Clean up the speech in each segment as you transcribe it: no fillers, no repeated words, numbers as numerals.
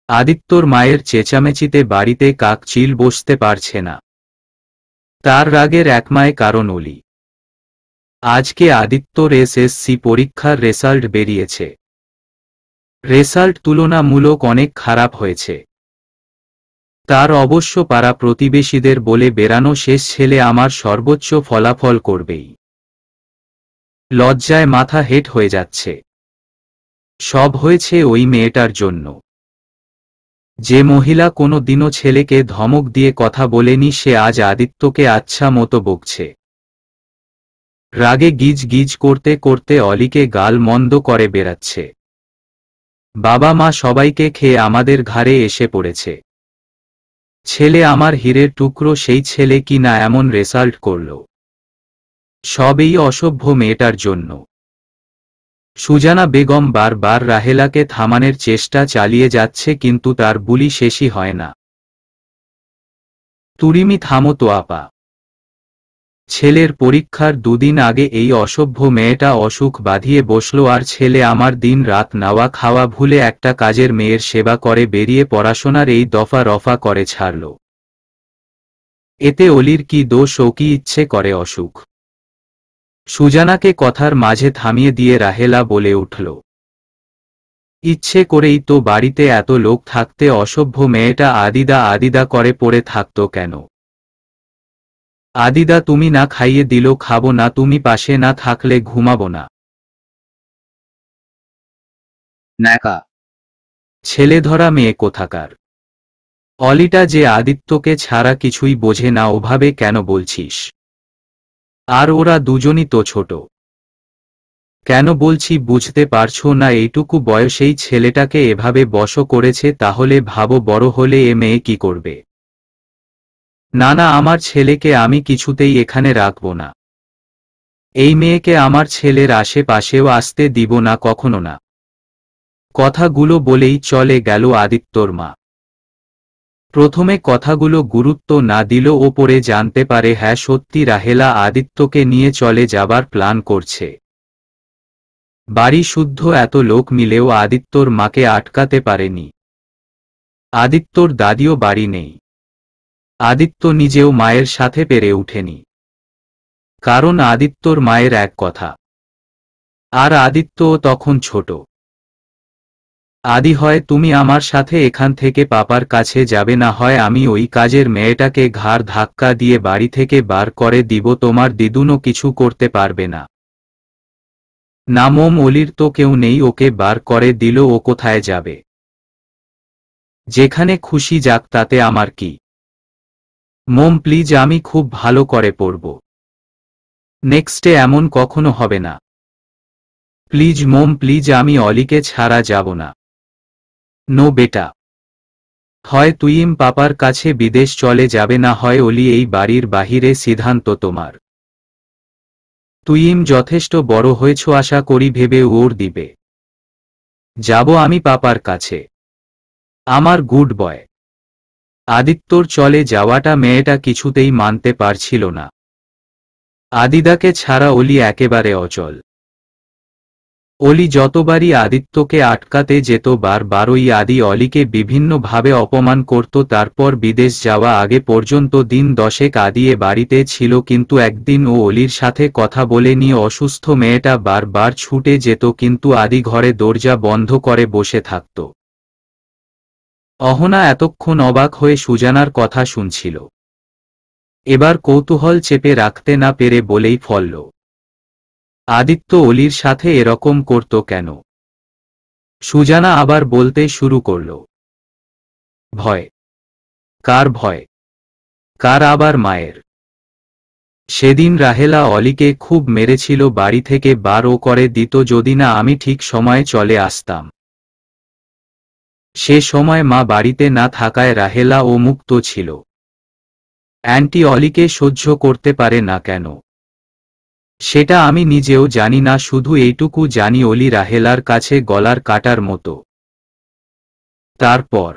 আদিত্যর মায়ের চেঁচামেচিতে বাড়িতে কাক চিল বসতে পারছে না। তার রাগের একমায় কারণ অলি। আজকে আদিত্যর এসএসসি পরীক্ষার রেজাল্ট বেরিয়েছে। রেজাল্ট তুলনামূলক অনেক খারাপ হয়েছে। তার অবশ্য পাড়া প্রতিবেশীদের বলে বেরানো শেষ ছেলে আমার সর্বোচ্চ ফলাফল করবেই। লজ্জায় মাথা হেট হয়ে যাচ্ছে। সব হয়েছে ওই মেয়েটার জন্য। যে মহিলা কোনো দিনও ছেলেকে ধমক দিয়ে কথা বলেনি সে আজ আদিত্যকে আচ্ছা মতো বকছে। রাগে গিজ গিজ করতে করতে অলিকে গাল মন্দ করে বেড়াচ্ছে। বাবা মা সবাইকে খেয়ে আমাদের ঘাড়ে এসে পড়েছে। ছেলে আমার হীরের টুকরো, সেই ছেলে কি না এমন রেজাল্ট করল। সব এই অসভ্য মেয়েটার জন্য। সুজানা বেগম বারবার রাহেলাকে থামানোর চেষ্টা চালিয়ে যাচ্ছে কিন্তু তার বুলি শেষই হয় না। তুরিমি থামো তো আপা। ছেলের পরীক্ষার দুদিন আগে এই অসভ্য মেয়েটা অসুখ বাঁধিয়ে বসলো আর ছেলে আমার দিন রাত নাওয়া খাওয়া ভুলে একটা কাজের মেয়ের সেবা করে বেরিয়ে পড়াশোনার এই দফা রফা করে ছাড়ল। এতে অলির কি দোষ, ও কি ইচ্ছে করে অসুখ? সুজানাকে কথার মাঝে থামিয়ে দিয়ে রাহেলা বলে উঠল, ইচ্ছে করেই তো বাড়িতে এত লোক থাকতে অসভ্য মেয়েটা আদিদা আদিদা করে পড়ে থাকতো কেন? আদিদা তুমি না খাইয়ে দিল খাবো না, তুমি পাশে না থাকলে ঘুমাবো না। ন্যাকা ছেলে ধরা মেয়ে কোথাকার। অলিটা যে আদিত্যকে ছাড়া কিছুই বোঝে না, ওভাবে কেন বলছিস? আর ওরা দুজনই তো ছোট। কেন বলছি বুঝতে পারছো না? এইটুকু বয়সেই ছেলেটাকে এভাবে বশ করেছে, তাহলে ভাবো বড় হলে এ মেয়ে কি করবে? না না, আমার ছেলেকে আমি কিছুতেই এখানে রাখব না। এই মেয়েকে আমার ছেলের আশেপাশেও আসতে দিব না, কখনো না। কথাগুলো বলেই চলে গেল আদিত্যর মা। প্রথমে কথাগুলো গুরুত্ব না দিল, ওপরে জানতে পারে হ্যাঁ সত্যি রাহেলা আদিত্যকে নিয়ে চলে যাবার প্ল্যান করছে। বাড়ি শুদ্ধ এত লোক মিলেও আদিত্যর মাকে আটকাতে পারেনি। আদিত্যর দাদিও বাড়ি নেই। আদিত্য নিজেও মায়ের সাথে পেরে উঠেনি। কারণ আদিত্যর মায়ের এক কথা, আর আদিত্যও তখন ছোট। আদি হয় তুমি আমার সাথে এখান থেকে পাপার কাছে যাবে, না হয় আমি ওই কাজের মেয়েটাকে ঘাড় ধাক্কা দিয়ে বাড়ি থেকে বার করে দিব, তোমার দিদুনও কিছু করতে পারবে না। না মোম, অলির তো কেউ নেই, ওকে বার করে দিল ও কোথায় যাবে? যেখানে খুশি যাক, তাতে আমার কি? মোম প্লিজ, আমি খুব ভালো করে পড়ব। নেক্সটে এমন কখনো হবে না। প্লিজ মোম প্লিজ, আমি অলিকে ছাড়া যাব না। নো বেটা, হয় তুইম পাপার কাছে বিদেশ চলে যাবে, না হয় অলি এই বাড়ির বাহিরে, সিদ্ধান্ত তোমার। তুইম যথেষ্ট বড় হয়েছ, আশা করি ভেবে ওর দিবে। যাব আমি পাপার কাছে। আমার গুড বয়। আদিত্যর চলে যাওয়াটা মেয়েটা কিছুতেই মানতে পারছিল না। আদিদাকে ছাড়া অলি একেবারে অচল। অলি যতবারই আদিত্যকে আটকাতে যেত, বারবারই আদি অলিকে বিভিন্নভাবে অপমান করত। তারপর বিদেশ যাওয়া আগে পর্যন্ত দিন 10 আদি এ বাড়িতে ছিল, কিন্তু একদিন ও অলির সাথে কথা বলে নিয়ে অসুস্থ মেয়েটা বারবার ছুটে যেত, কিন্তু আদি ঘরে দরজা বন্ধ করে বসে থাকত। অহনা এতক্ষণ অবাক হয়ে সুজানার কথা শুনছিল। এবার কৌতূহল চেপে রাখতে না পেরে বলেই ফেলল, আদিত্য অলির সাথে এরকম করত কেন? সুজানা আবার বলতে শুরু করল, ভয়। কার ভয়? কার আবার মায়ের? সেদিন রাহেলা অলিকে খুব মেরেছিল, বাড়ি থেকে বারও করে দিত যদি না আমি ঠিক সময়ে চলে আসতাম। সে সময় মা বাড়িতে না থাকায় রাহেলা ও মুক্ত ছিল। অ্যান্টি অলিকে সহ্য করতে পারে না কেন সেটা আমি নিজেও জানি না, শুধু এইটুকু জানি অলি রাহেলার কাছে গলার কাটার মতো। তারপর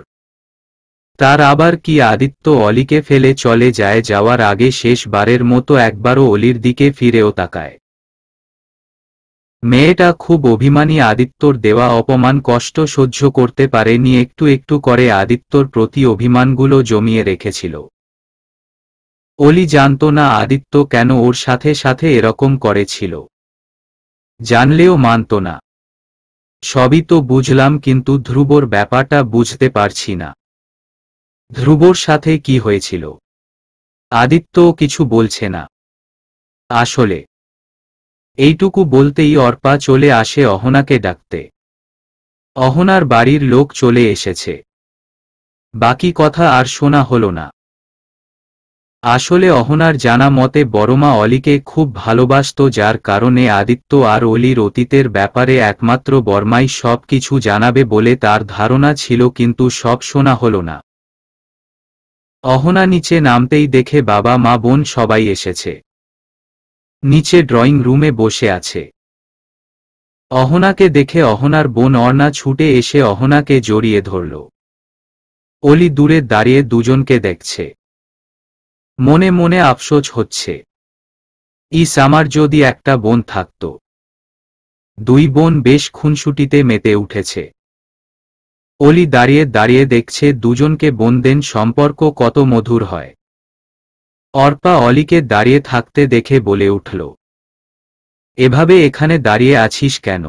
তার আবার কি? আদিত্য অলিকে ফেলে চলে যায়, যাওয়ার আগে শেষবারের মতো একবারও অলির দিকে ফিরেও তাকায়। মেয়েটা খুব অভিমানী, আদিত্যর দেওয়া অপমান কষ্ট সহ্য করতে পারেনি, একটু একটু করে আদিত্যর প্রতি অভিমানগুলো জমিয়ে রেখেছিল। অলি জানত না আদিত্য কেন ওর সাথে সাথে এরকম করেছিল, জানলেও মানত না। সবই তো বুঝলাম, কিন্তু ধ্রুবর ব্যাপারটা বুঝতে পারছি না। ধ্রুবর সাথে কি হয়েছিল? আদিত্যও কিছু বলছে না। আসলে এইটুকু বলতেই অর্পা চলে আসে অহনাকে ডাকতে। অহনার বাড়ির লোক চলে এসেছে। বাকি কথা আর শোনা হলো না। আসলে অহনার জানা মতে বড়মা অলিকে খুব ভালোবাসত, যার কারণে আদিত্য আর অলির অতীতের ব্যাপারে একমাত্র বর্মাই সব কিছু জানাবে বলে তার ধারণা ছিল, কিন্তু সব শোনা হলো না। অহনা নিচে নামতেই দেখে বাবা মা বোন সবাই এসেছে। নিচে ড্রয়িং রুমে বসে আছে। অহনাকে দেখে অহনার বোন অর্ণা ছুটে এসে অহনাকে জড়িয়ে ধরল। অলি দূরে দাঁড়িয়ে দুজনকে দেখছে। মনে মনে আফসোস হচ্ছে, ইস আমার যদি একটা বোন থাকত। দুই বোন বেশ খুনসুটিতে মেতে উঠেছে। অলি দাঁড়িয়ে দাঁড়িয়ে দেখছে দুজনকে বোনদের সম্পর্ক কত মধুর হয়। অর্পা অলিকে দাঁড়িয়ে থাকতে দেখে বলে উঠল, এভাবে এখানে দাঁড়িয়ে আছিস কেন?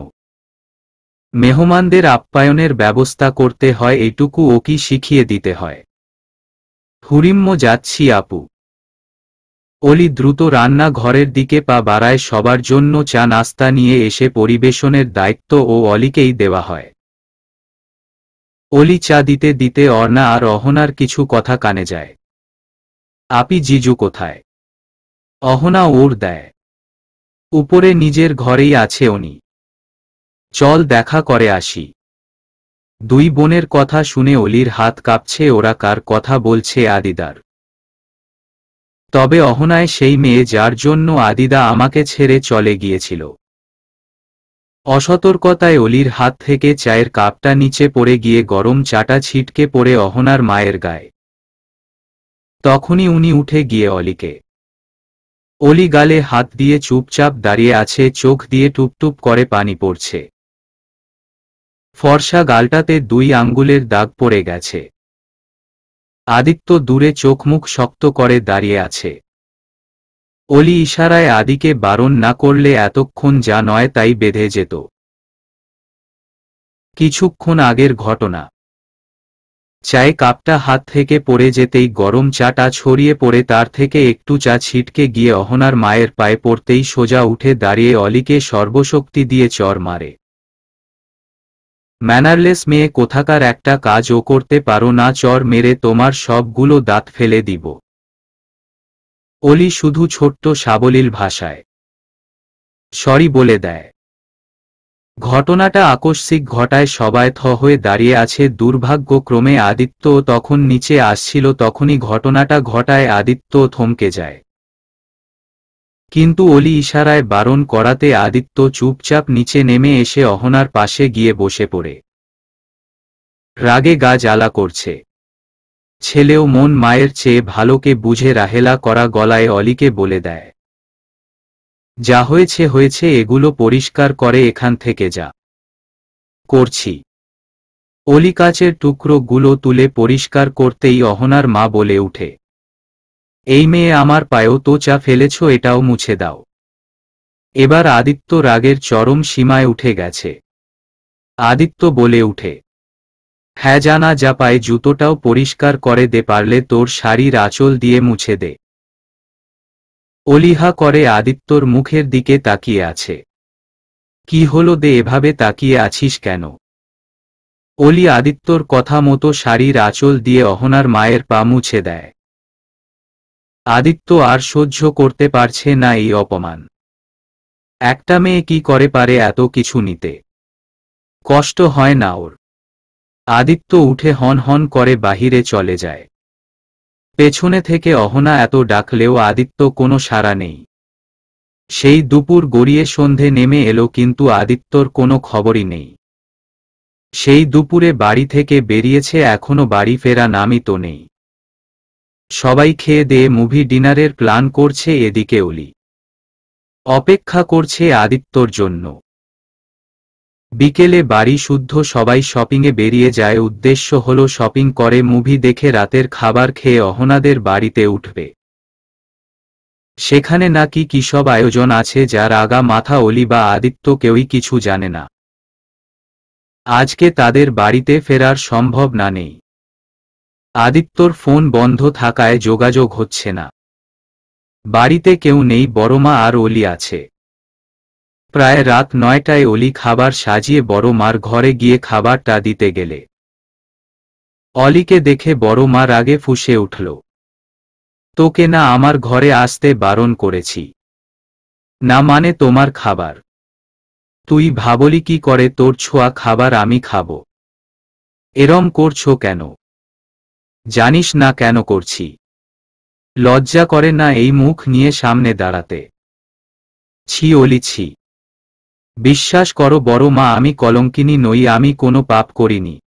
মেহমানদের আপ্যায়নের ব্যবস্থা করতে হয়, এইটুকু ও কি শিখিয়ে দিতে হয়? হুড়িম্ম যাচ্ছি আপু। অলি দ্রুত রান্না ঘরের দিকে পা বাড়ায়। সবার জন্য চা নাস্তা নিয়ে এসে পরিবেশনের দায়িত্ব ও অলিকেই দেওয়া হয়। অলি চা দিতে দিতে অর্ণা আর অহনার কিছু কথা কানে যায়। আপি জিজু কোথায়? অহনা ওর দেয়, উপরে নিজের ঘরেই আছে উনি। চল দেখা করে আসি। দুই বোনের কথা শুনে অলির হাত কাঁপছে। ওরা কার কথা বলছে? আদিদার। তবে অহনায় সেই মেয়ে যার জন্য আদিদা আমাকে ছেড়ে চলে গিয়েছিল। অসতর্কতায় অলির হাত থেকে চায়ের কাপটা নিচে পড়ে গিয়ে গরম চাটা ছিটকে পড়ে অহনার মায়ের গায়ে। তখনই উনি উঠে গিয়ে অলিকে। অলি গালে হাত দিয়ে চুপচাপ দাঁড়িয়ে আছে, চোখ দিয়ে টুপটুপ করে পানি পড়ছে। ফর্সা গালটাতে 2 আঙ্গুলের দাগ পড়ে গেছে। আদিত্য দূরে চোখ মুখ শক্ত করে দাঁড়িয়ে আছে। অলি ইশারায় আদিকে বারণ না করলে এতক্ষণ যা নয় তাই বেঁধে যেত। কিছুক্ষণ আগের ঘটনা। চায়ে কাপটা হাত থেকে পড়ে যেতেই গরম চাটা ছড়িয়ে পড়ে তার থেকে একটু চা ছিটকে গিয়ে অহনার মায়ের পায়ে পড়তেই সোজা উঠে দাঁড়িয়ে অলিকে সর্বশক্তি দিয়ে চর মারে। ম্যানারলেস মেয়ে কোথাকার, একটা কাজও করতে পারো না, চর মেরে তোমার সবগুলো দাঁত ফেলে দিব। অলি শুধু ছোট্ট সাবলীল ভাষায় সরি বলে দেয়। ঘটনাটা আকস্মিক ঘটায়, সবাই থ হয়ে দাঁড়িয়ে আছে। দুর্ভাগ্যক্রমে আদিত্য তখন নিচে আসছিল। তখনই ঘটনাটা ঘটায় আদিত্য থমকে যায়। কিন্তু অলি ইশারায় বারণ করাতে আদিত্য চুপচাপ নিচে নেমে এসে অহনার পাশে গিয়ে বসে পড়ে। রাগে গা জ্বালা করছে। ছেলেও মন মায়ের চেয়ে ভালোকে বুঝে রাহেলা করা গলায় অলিকে বলে দেয়, যা হয়েছে হয়েছে, এগুলো পরিষ্কার করে এখান থেকে যা। করছি। অলি কাচের টুকরোগুলো তুলে পরিষ্কার করতেই অহনার মা বলে উঠে, এই মেয়ে আমার পায়েও তো চা ফেলেছ, এটাও মুছে দাও। এবার আদিত্য রাগের চরম সীমায় উঠে গেছে। আদিত্য বলে উঠে, হ্যাঁ জানা যা, পায়ে জুতোটাও পরিষ্কার করে দে, পারলে তোর শাড়ির আঁচল দিয়ে মুছে দে। অলিহা করে আদিত্যর মুখের দিকে তাকিয়ে আছে। কি হলো দে, এভাবে তাকিয়ে আছিস কেন? অলি আদিত্যর কথা মতো শাড়ির আঁচল দিয়ে অহনার মায়ের পা মুছে দেয়। আদিত্য আর সহ্য করতে পারছে না এই অপমান। একটা মেয়ে কি করে পারে এত কিছু নিতে? কষ্ট হয় না ওর? আদিত্য উঠে হন হন করে বাহিরে চলে যায়। পেছনে থেকে অহনা এত ডাকলেও আদিত্য কোনো সাড়া নেই। সেই দুপুর গড়িয়ে সন্ধে নেমে এলো, কিন্তু আদিত্যর কোনো খবরই নেই। সেই দুপুরে বাড়ি থেকে বেরিয়েছে, এখনো বাড়ি ফেরা নামই তো নেই। সবাই খেয়ে দিয়ে মুভি ডিনারের প্ল্যান করছে, এদিকে অলি অপেক্ষা করছে আদিত্যর জন্য। বিকেলে বাড়ি শুদ্ধ সবাই শপিংয়ে বেরিয়ে যায়। উদ্দেশ্য হলো শপিং করে মুভি দেখে রাতের খাবার খেয়ে অহনাদের বাড়িতে উঠবে। সেখানে নাকি কি সব আয়োজন আছে যার আগা মাথা অলি বা আদিত্য কেউই কিছু জানে না। আজকে তাদের বাড়িতে ফেরার সম্ভব না নেই। আদিত্যর ফোন বন্ধ থাকায় যোগাযোগ হচ্ছে না। বাড়িতে কেউ নেই, বড়মা আর অলি আছে। প্রায় রাত 9টায় অলি খাবার সাজিয়ে বড় মার ঘরে গিয়ে খাবারটা দিতে গেলে অলিকে দেখে বড় মা রাগে ফুঁসে উঠল। তোকে না আমার ঘরে আসতে বারণ করেছি? না মানে তোমার খাবার? তুই ভাবলি কি করে তোর ছোঁয়া খাবার আমি খাবো? এরম করছো কেন? জানিস না কেন করছি? লজ্জা করে না এই মুখ নিয়ে সামনে দাঁড়াতে? ছি অলি, ছি। বিশ্বাস করো বড় মা, আমি কলঙ্কিনী নই, আমি কোনো পাপ করিনি।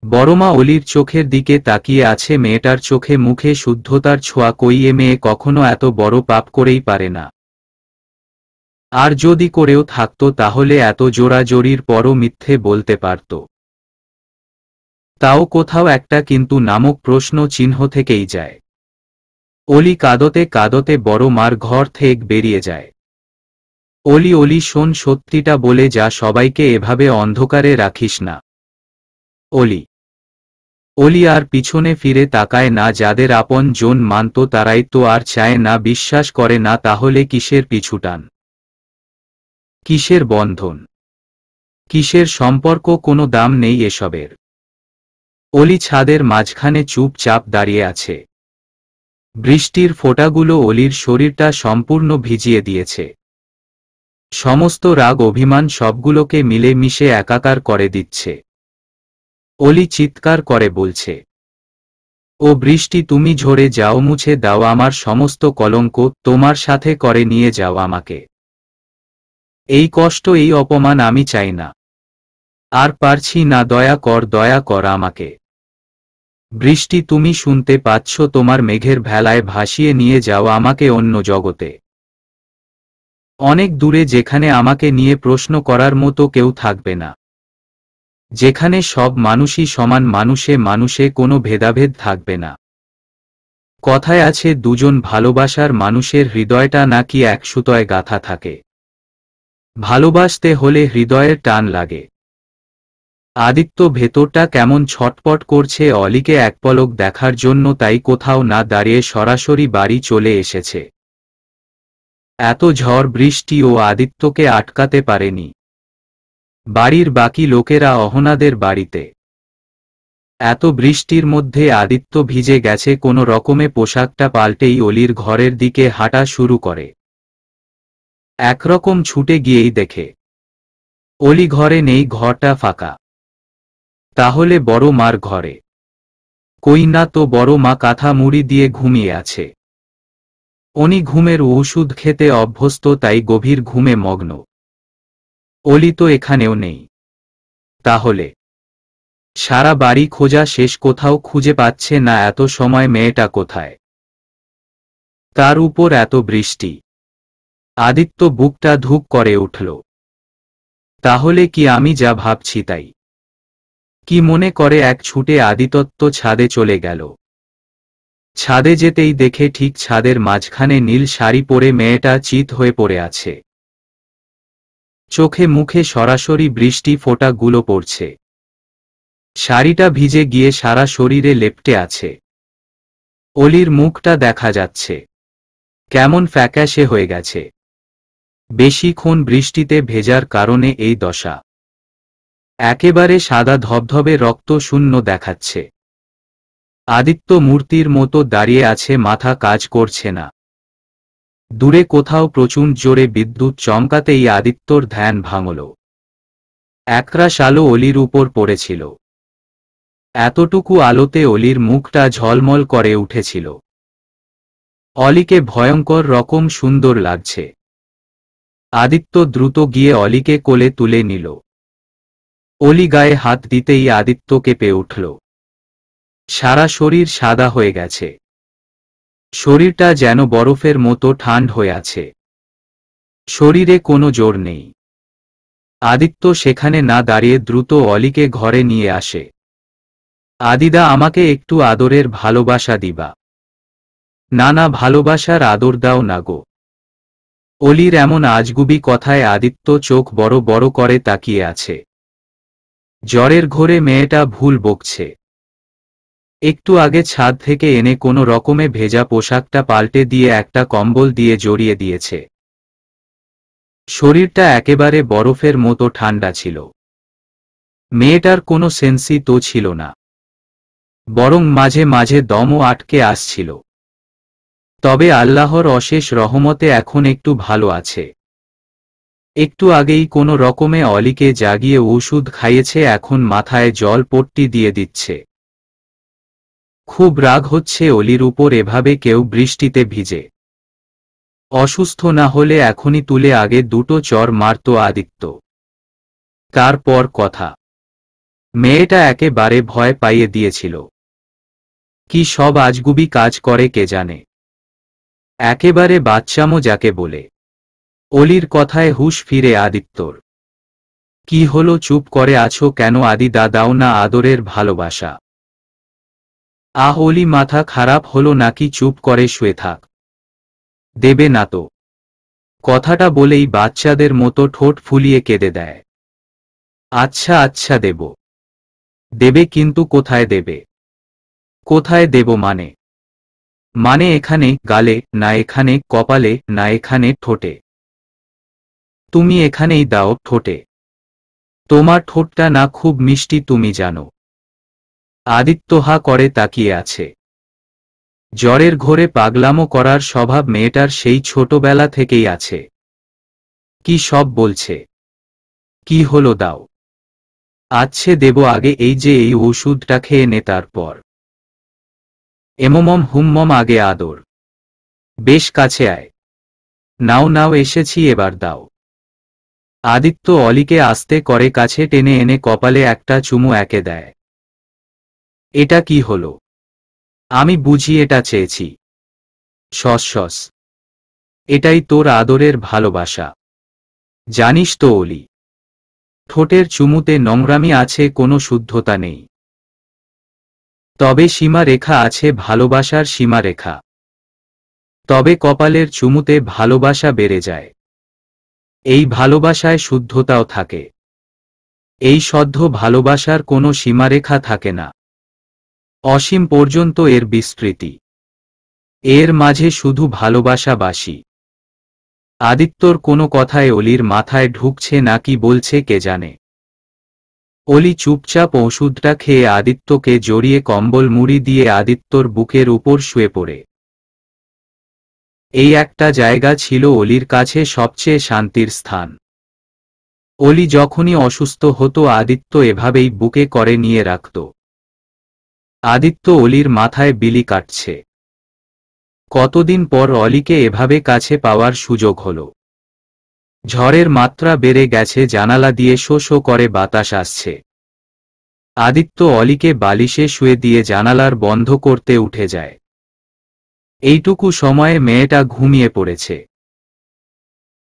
বড়মা অলির চোখের দিকে তাকিয়ে আছে। মেয়েটার চোখে মুখে শুদ্ধতার ছোঁয়া কই? এ মেয়ে কখনো এত বড় পাপ করেই পারে না। আর যদি করেও থাকতো তাহলে এত জোরাজোরির পরও মিথ্যে বলতে পারত? তাও কোথাও একটা কিন্তু নামক প্রশ্ন চিহ্ন থেকেই যায়। অলি কাঁদতে কাঁদতে বড় মার ঘর থেকে বেরিয়ে যায়। অলি অলি শোন, সত্যিটা বলে যা, সবাইকে এভাবে অন্ধকারে রাখিস না। অলি অলি আর পিছনে ফিরে তাকায় না। যাদের আপন জন মানত তারাই তো আর চায় না, বিশ্বাস করে না। তাহলে কিসের পিছুটান? কিসের বন্ধন? কিসের সম্পর্ক? কোনো দাম নেই এসবের। অলি ছাদের মাঝখানে চুপচাপ দাঁড়িয়ে আছে। বৃষ্টির ফোঁটাগুলো অলির শরীরটা সম্পূর্ণ ভিজিয়ে দিয়েছে। সমস্ত রাগ অভিমান সবগুলোকে মিলে মিশে একাকার করে দিচ্ছে। অলি চিৎকার করে বলছে, ও বৃষ্টি, তুমি ঝরে যাও, মুছে দাও আমার সমস্ত কলঙ্ক, তোমার সাথে করে নিয়ে যাও আমাকে। এই কষ্ট, এই অপমান আমি চাই না। আর পারছি না, দয়া কর আমাকে। বৃষ্টি, তুমি শুনতে পাচ্ছ? তোমার মেঘের ভেলায় ভাসিয়ে নিয়ে যাও আমাকে অন্য জগতে। অনেক দূরে, যেখানে আমাকে নিয়ে প্রশ্ন করার মতো কেউ থাকবে না। যেখানে সব মানুষই সমান, মানুষে মানুষে কোনো ভেদাভেদ থাকবে না। কথায় আছে, দুজন ভালোবাসার মানুষের হৃদয়টা নাকি এক সুতোয় গাঁথা থাকে। ভালোবাসতে হলে হৃদয়ের টান লাগে। আদিত্য ভেতরটা কেমন ছটপট করছে অলিকে এক পলক দেখার জন্য, তাই কোথাও না দাঁড়িয়ে সরাসরি বাড়ি চলে এসেছে। এত ঝড় বৃষ্টি ও আদিত্যকে আটকাতে পারেনি। বাড়ির বাকি লোকেরা অহনাদের বাড়িতে। এত বৃষ্টির মধ্যে আদিত্য ভিজে গেছে, কোনো রকমে পোশাকটা পাল্টেই অলির ঘরের দিকে হাঁটা শুরু করে। একরকম ছুটে গিয়েই দেখে অলি ঘরে নেই, ঘরটা ফাঁকা। তাহলে বড় মার ঘরে? কই না তো, বড় মা কাঁথা মুড়ি দিয়ে ঘুমিয়ে আছে। উনি ঘুমের ওষুধ খেতে অভ্যস্ত, তাই গভীর ঘুমে মগ্ন। অলি তো এখানেও নেই। তাহলে সারা বাড়ি খোঁজা শেষ, কোথাও খুঁজে পাচ্ছে না। এত সময় মেয়েটা কোথায়? তার উপর এত বৃষ্টি। আদিত্য বুকটা ধুক করে উঠল। তাহলে কি আমি যা ভাবছি তাই? কি মনে করে এক ছুটে আদিত্য ছাদে চলে গেল। ছাদে যেতেই দেখে ঠিক ছাদের মাঝখানে নীল শাড়ি পরে মেয়েটা চিত হয়ে পড়ে আছে। চোখে মুখে সরাসরি বৃষ্টি ফোঁটাগুলো পড়ছে। শাড়িটা ভিজে গিয়ে সারা শরীরে লেপ্টে আছে। অলির মুখটা দেখা যাচ্ছে কেমন ফ্যাকাশে হয়ে গেছে। বেশিক্ষণ বৃষ্টিতে ভেজার কারণে এই দশা। একেবারে সাদা ধবধবে রক্ত শূন্য দেখাচ্ছে। আদিত্য মূর্তির মতো দাঁড়িয়ে আছে, মাথা কাজ করছে না। দূরে কোথাও প্রচণ্ড জোরে বিদ্যুৎ চমকাতেই আদিত্যর ধ্যান ভাঙল। একরাশ আলো অলির উপর পড়েছিল। এতটুকু আলোতে অলির মুখটা ঝলমল করে উঠেছিল। অলিকে ভয়ঙ্কর রকম সুন্দর লাগছে। আদিত্য দ্রুত গিয়ে অলিকে কোলে তুলে নিল। অলি গায়ে হাত দিতেই আদিত্য কেঁপে উঠল। সারা শরীর সাদা হয়ে গেছে। শরীরটা যেন বরফের মতো ঠান্ড হয়ে আছে। শরীরে কোনো জোর নেই। আদিত্য সেখানে না দাঁড়িয়ে দ্রুত অলিকে ঘরে নিয়ে আসে। আদিদা, আমাকে একটু আদরের ভালোবাসা দিবা? না না, ভালোবাসার আদর দাও না গো। অলির এমন আজগুবি কথায় আদিত্য চোখ বড় বড় করে তাকিয়ে আছে। জ্বরের ঘোরে মেয়েটা ভুল বকছে। একটু আগে ছাদ থেকে এনে কোনো রকমে ভেজা পোশাকটা পাল্টে দিয়ে একটা কম্বল দিয়ে জড়িয়ে দিয়েছে। শরীরটা একেবারে বরফের মতো ঠান্ডা ছিল। মেয়েটার কোনো সেন্সই তো ছিল না, বরং মাঝে মাঝে দমও আটকে আসছিল। তবে আল্লাহর অশেষ রহমতে এখন একটু ভালো আছে। একটু আগেই কোনো রকমে অলিকে জাগিয়ে ওষুধ খাইয়েছে, এখন মাথায় জল পট্টি দিয়ে দিচ্ছে। খুব রাগ হচ্ছে অলির উপর, এভাবে কেউ বৃষ্টিতে ভিজে অসুস্থ না হলে এখনই তুলে আগে দুটো চর মারত আদিত্য। তারপর কথা। মেয়েটা একেবারে ভয় পাইয়ে দিয়েছিল। কি সব আজগুবি কাজ করে কে জানে। একেবারে বাচ্চামো যাকে বলে। অলির কথায় হুঁশ ফিরে আদিত্যর। কি হলো, চুপ করে আছো কেন? আদিদা, দাও না আদরের ভালোবাসা। আহ, অলি মাথা খারাপ হলো নাকি? চুপ করে শুয়ে থাক। দেবে না তো? কথাটা বলেই বাচ্চাদের মতো ঠোঁট ফুলিয়ে কেঁদে দেয়। আচ্ছা আচ্ছা দেব। দেবে কিন্তু কোথায় দেবে? কোথায় দেব মানে? মানে এখানে গালে, না এখানে কপালে, না এখানে ঠোঁটে? তুমি এখানেই দাও, ঠোঁটে। তোমার ঠোঁটটা না খুব মিষ্টি, তুমি জানো? আদিত্য হা করে তাকিয়ে আছে। জ্বরের ঘোরে পাগলামো করার স্বভাব মেয়েটার সেই ছোটবেলা থেকেই আছে। কি সব বলছে? কি হলো, দাও। আচ্ছে দেব, আগে এই যে এই ওষুধটা খেয়ে নে, তারপর এমমম হুমমম, আগে আদর। বেশ কাছে আয়। নাও নাও, এসেছি, এবার দাও। আদিত্য অলিকে আস্তে করে কাছে টেনে এনে কপালে একটা চুমু একে দেয়। এটা কি হলো? আমি বুঝি এটা চেয়েছি। Shaw Shaw. এটাই তোর আদরের ভালোবাসা। জানিস তো অলি, ঠোঁটের চুমুতে নোংরামি আছে, কোনো শুদ্ধতা নেই। তবে সীমা রেখা আছে, ভালোবাসার সীমা রেখা। তবে কপালের চুমুতে ভালোবাসা বেড়ে যায়। এই ভালোবাসায় শুদ্ধতাও থাকে। এই সদ্য ভালোবাসার কোনো সীমারেখা থাকে না। অসীম পর্যন্ত এর বিস্তৃতি। এর মাঝে শুধু ভালোবাসা বাসি। আদিত্যর কোনো কথায় অলির মাথায় ঢুকছে না কি বলছে কে জানে। অলি চুপচাপ ওষুধটা খেয়ে আদিত্যকে জড়িয়ে কম্বল মুড়ি দিয়ে আদিত্যর বুকের উপর শুয়ে পড়ে। এই একটা জায়গা ছিল অলির কাছে সবচেয়ে শান্তির স্থান। অলি যখনই অসুস্থ হতো আদিত্য এভাবেই বুকে করে নিয়ে রাখত। আদিত্য অলির মাথায় বিলি কাটছে। কতদিন পর অলিকে এভাবে কাছে পাওয়ার সুযোগ হল। ঝড়ের মাত্রা বেড়ে গেছে, জানালা দিয়ে শো শো করে বাতাস আসছে। আদিত্য অলিকে বালিশে শুয়ে দিয়ে জানালার বন্ধ করতে উঠে যায়। এইটুকু সময়ে মেয়েটা ঘুমিয়ে পড়েছে।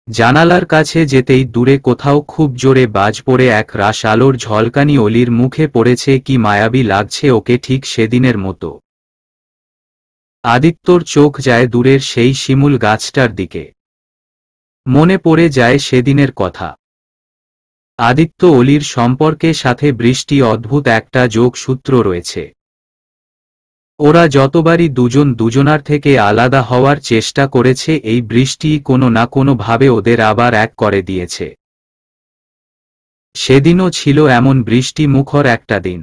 জানালার কাছে যেতেই দূরে কোথাও খুব জোরে বাজ পড়ে এক রাশ আলোর ঝলকানি অলির মুখে পড়েছে। কি মায়াবী লাগছে ওকে, ঠিক সেদিনের মতো। আদিত্যর চোখ যায় দূরের সেই শিমুল গাছটার দিকে। মনে পড়ে যায় সেদিনের কথা। আদিত্য অলির সম্পর্কে সাথে বৃষ্টি অদ্ভুত একটা যোগসূত্র রয়েছে। ওরা যতবারই দুজন দুজনার থেকে আলাদা হওয়ার চেষ্টা করেছে, এই বৃষ্টি কোনো না কোনো ভাবে ওদের আবার এক করে দিয়েছে। সেদিনও ছিল এমন বৃষ্টি মুখর একটা দিন।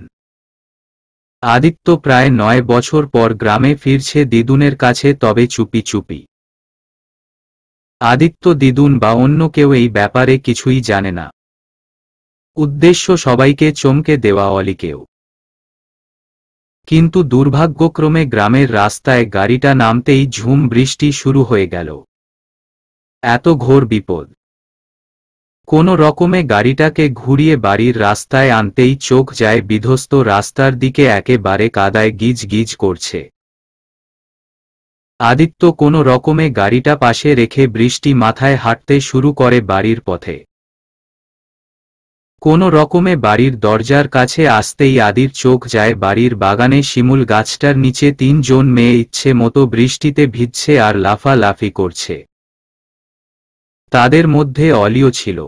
আদিত্য প্রায় 9 বছর পর গ্রামে ফিরছে দিদুনের কাছে, তবে চুপি চুপি। আদিত্য, দিদুন বা অন্য কেউ এই ব্যাপারে কিছুই জানে না। উদ্দেশ্য সবাইকে চমকে দেওয়া অলিকেও। কিন্তু দুর্ভাগ্যক্রমে গ্রামের রাস্তায় গাড়িটা নামতেই ঝুম বৃষ্টি শুরু হয়ে গেল। এত ঘোর বিপদ। কোনো রকমে গাড়িটাকে ঘুরিয়ে বাড়ির রাস্তায় আনতেই চোখ যায় বিধ্বস্ত রাস্তার দিকে, একেবারে কাদায় গিজ গিজ করছে। আদিত্য কোনো রকমে গাড়িটা পাশে রেখে বৃষ্টি মাথায় হাঁটতে শুরু করে বাড়ির পথে। কোনো রকমে বাড়ির দরজার কাছে আসতেই আদির চোখ যায় বাড়ির বাগানে শিমুল গাছটার নিচে 3 জন মেয়ে ইচ্ছে মতো বৃষ্টিতে ভিজছে আর লাফালাফি করছে। তাদের মধ্যে অলিও ছিল।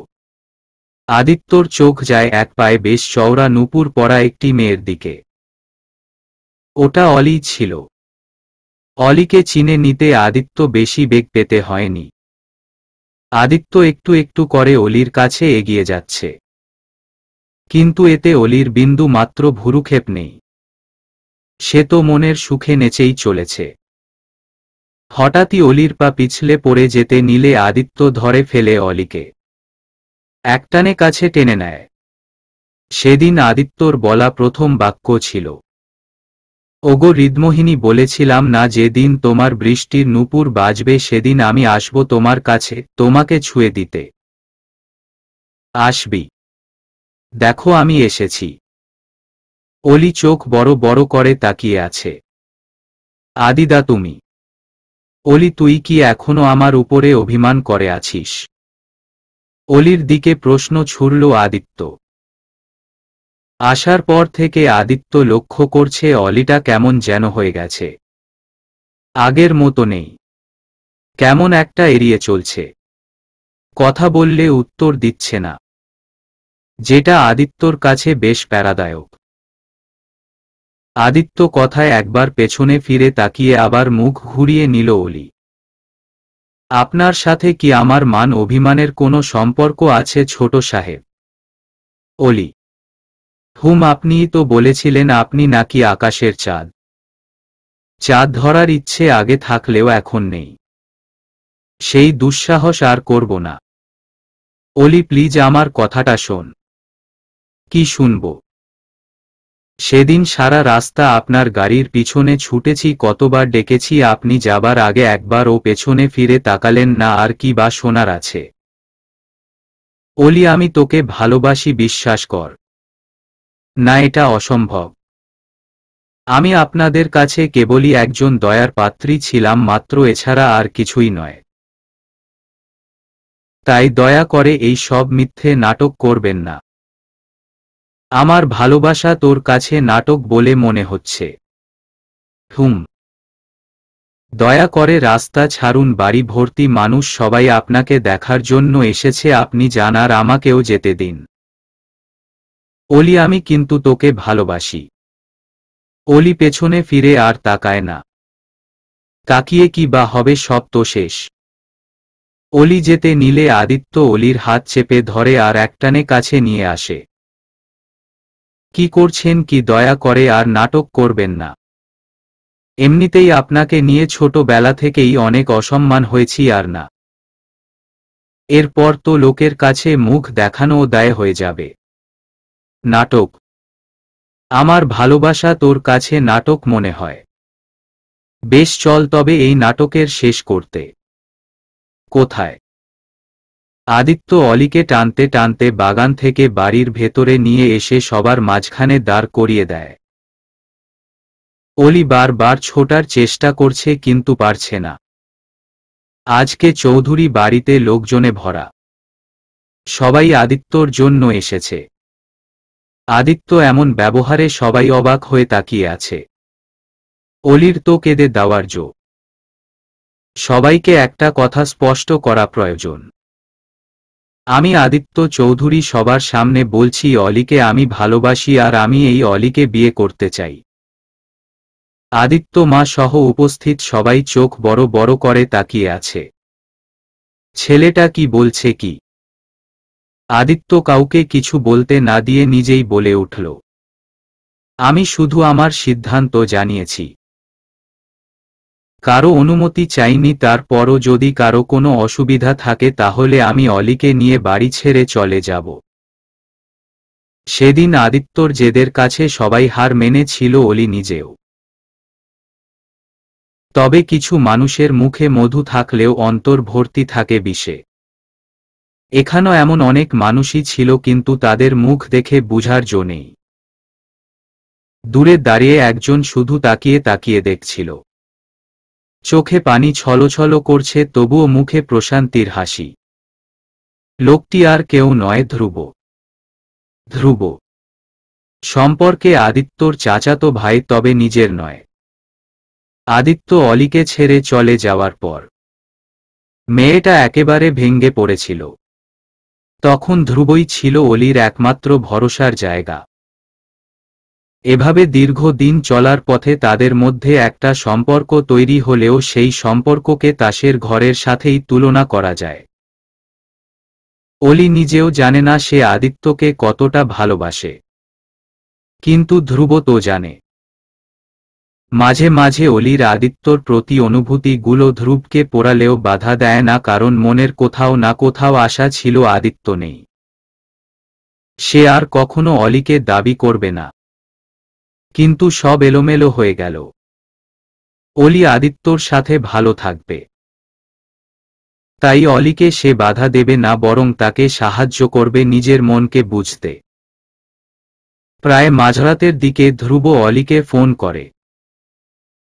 আদিত্যর চোখ যায় এক পায়ে বেশ চওড়া নুপুর পরা একটি মেয়ের দিকে। ওটা অলি ছিল। অলিকে চিনে নিতে আদিত্য বেশি বেগ পেতে হয়নি। আদিত্য একটু একটু করে অলির কাছে এগিয়ে যাচ্ছে, কিন্তু এতে অলির বিন্দু মাত্র ভুরুক্ষেপ নেই। সে তো মনের সুখে নেচেই চলেছে। হঠাৎই অলির পা পিছলে পড়ে যেতে নিলে আদিত্য ধরে ফেলে অলিকে, একটানে কাছে টেনে নেয়। সেদিন আদিত্যর বলা প্রথম বাক্য ছিল, ওগো হৃদমোহিনী, বলেছিলাম না যেদিন তোমার বৃষ্টির নূপুর বাজবে সেদিন আমি আসব তোমার কাছে তোমাকে ছুঁয়ে দিতে। আসবি? দেখো আমি এসেছি। অলি চোখ বড় বড় করে তাকিয়ে আছে। আদিদা তুমি? অলি তুই কি এখনো আমার উপরে অভিমান করে আছিস? অলির দিকে প্রশ্ন ছুড়ল আদিত্য। আসার পর থেকে আদিত্য লক্ষ্য করছে অলিটা কেমন যেন হয়ে গেছে। আগের মতো নেই, কেমন একটা এড়িয়ে চলছে। কথা বললে উত্তর দিচ্ছে না, যেটা আদিত্যর কাছে বেশ প্যারাদায়ক। আদিত্য কথায় একবার পেছনে ফিরে তাকিয়ে আবার মুখ ঘুরিয়ে নিল অলি। আপনার সাথে কি আমার মান অভিমানের কোনো সম্পর্ক আছে ছোট সাহেব? অলি: আপনিই তো বলেছিলেন আপনি নাকি আকাশের চাঁদ। চাঁদ ধরার ইচ্ছে আগে থাকলেও এখন নেই। সেই দুঃসাহস আর করব না। অলি প্লিজ আমার কথাটা শোন। কি শুনব? সেদিন সারা রাস্তা আপনার গাড়ির পিছনে ছুটেছি, কতবার ডেকেছি, আপনি যাবার আগে একবার ও পেছনে ফিরে তাকালেন না, আর কি বা শোনার আছে? অলি আমি তোকে ভালোবাসি, বিশ্বাস কর। না, এটা অসম্ভব। আমি আপনাদের কাছে কেবলই একজন দয়ার পাত্রী ছিলাম মাত্র, এছাড়া আর কিছুই নয়। তাই দয়া করে এই সব মিথ্যে নাটক করবেন না। আমার ভালোবাসা তোর কাছে নাটক বলে মনে হচ্ছে। দয়া করে রাস্তা ছাড়ুন, বাড়ি ভর্তি মানুষ, সবাই আপনাকে দেখার জন্য এসেছে, আপনি যান আর আমাকেও যেতে দিন। অলি আমি কিন্তু তোকে ভালোবাসি। অলি পেছনে ফিরে আর তাকায় না। তাকিয়ে কি বা হবে, সব তো শেষ। অলি যেতে নিলে আদিত্য অলির হাত চেপে ধরে আর একটানে কাছে নিয়ে আসে। কি করছেন কি, দয়া করে আর নাটক করবেন না। এমনিতেই আপনাকে নিয়ে ছোটবেলা থেকেই অনেক অসম্মান হয়েছি, আর না। এরপর তো লোকের কাছে মুখ দেখানোও দায় হয়ে যাবে। নাটক? আমার ভালোবাসা তোর কাছে নাটক মনে হয়? বেশ, চল তবে এই নাটকের শেষ করতে। কোথায়? আদিত্য অলিকে টানতে টানতে বাগান থেকে বাড়ির ভেতরে নিয়ে এসে সবার মাঝখানে দাঁড় করিয়ে দেয়। অলি বারবার ছোটার চেষ্টা করছে কিন্তু পারছে না। আজকে চৌধুরী বাড়িতে লোকজনে ভরা। সবাই আদিত্যর জন্য এসেছে। আদিত্য এমন ব্যবহারে সবাই অবাক হয়ে তাকিয়ে আছে। অলির তো কেঁদে দেওয়ার জো। সবাইকে একটা কথা স্পষ্ট করা প্রয়োজন। আমি আদিত্য চৌধুরী সবার সামনে বলছি, অলিকে আমি ভালোবাসি আর আমি এই অলিকে বিয়ে করতে চাই। আদিত্য মা সহ উপস্থিত সবাই চোখ বড় বড় করে তাকিয়ে আছে। ছেলেটা কি বলছে কি? আদিত্য কাউকে কিছু বলতে না দিয়ে নিজেই বলে উঠল, আমি শুধু আমার সিদ্ধান্ত জানিয়েছি। কারো অনুমতি চাইনি, তারপরও যদি কারো কোনো অসুবিধা থাকে তাহলে আমি অলিকে নিয়ে বাড়ি ছেড়ে চলে যাব। সেদিন আদিত্যর জেদের কাছে সবাই হার মেনেছিল, অলি নিজেও। তবে কিছু মানুষের মুখে মধু থাকলেও অন্তর ভর্তি থাকে বিষে। এখানেও এমন অনেক মানুষই ছিল, কিন্তু তাদের মুখ দেখে বুঝার জো নেই। দূরে দাঁড়িয়ে একজন শুধু তাকিয়ে তাকিয়ে দেখছিল। চোখে পানি ছলছল করছে, তবুও মুখে প্রশান্তির হাসি। লোকটি আর কেউ নয়, ধ্রুব। ধ্রুব সম্পর্কে আদিত্যর চাচাতো ভাই, তবে নিজের নয়। আদিত্য অলিকে ছেড়ে চলে যাওয়ার পর মেয়েটা একেবারে ভেঙে পড়েছিল। তখন ধ্রুবই ছিল অলির একমাত্র ভরসার জায়গা। এভাবে দীর্ঘ দিন চলার পথে তাদের মধ্যে একটা সম্পর্ক তৈরি হলেও সেই সম্পর্ককে তাসের ঘরের সাথেই তুলনা করা যায়। অলি নিজেও জানে না সে আদিত্যকে কতটা ভালোবাসে, কিন্তু ধ্রুব তো জানে। মাঝে মাঝে অলির আদিত্যর প্রতি অনুভূতিগুলো ধ্রুবকে পোড়ালেও বাধা দেয় না, কারণ মনের কোথাও না কোথাও আশা ছিল আদিত্য নেই। সে আর কখনো অলিকে দাবি করবে না। কিন্তু সব এলোমেলো হয়ে গেল। অলি আদিত্যর সাথে ভালো থাকবে, তাই অলিকে সে বাধা দেবে না, বরং তাকে সাহায্য করবে নিজের মনকে বুঝতে। প্রায় মাঝরাতের দিকে ধ্রুব অলিকে ফোন করে।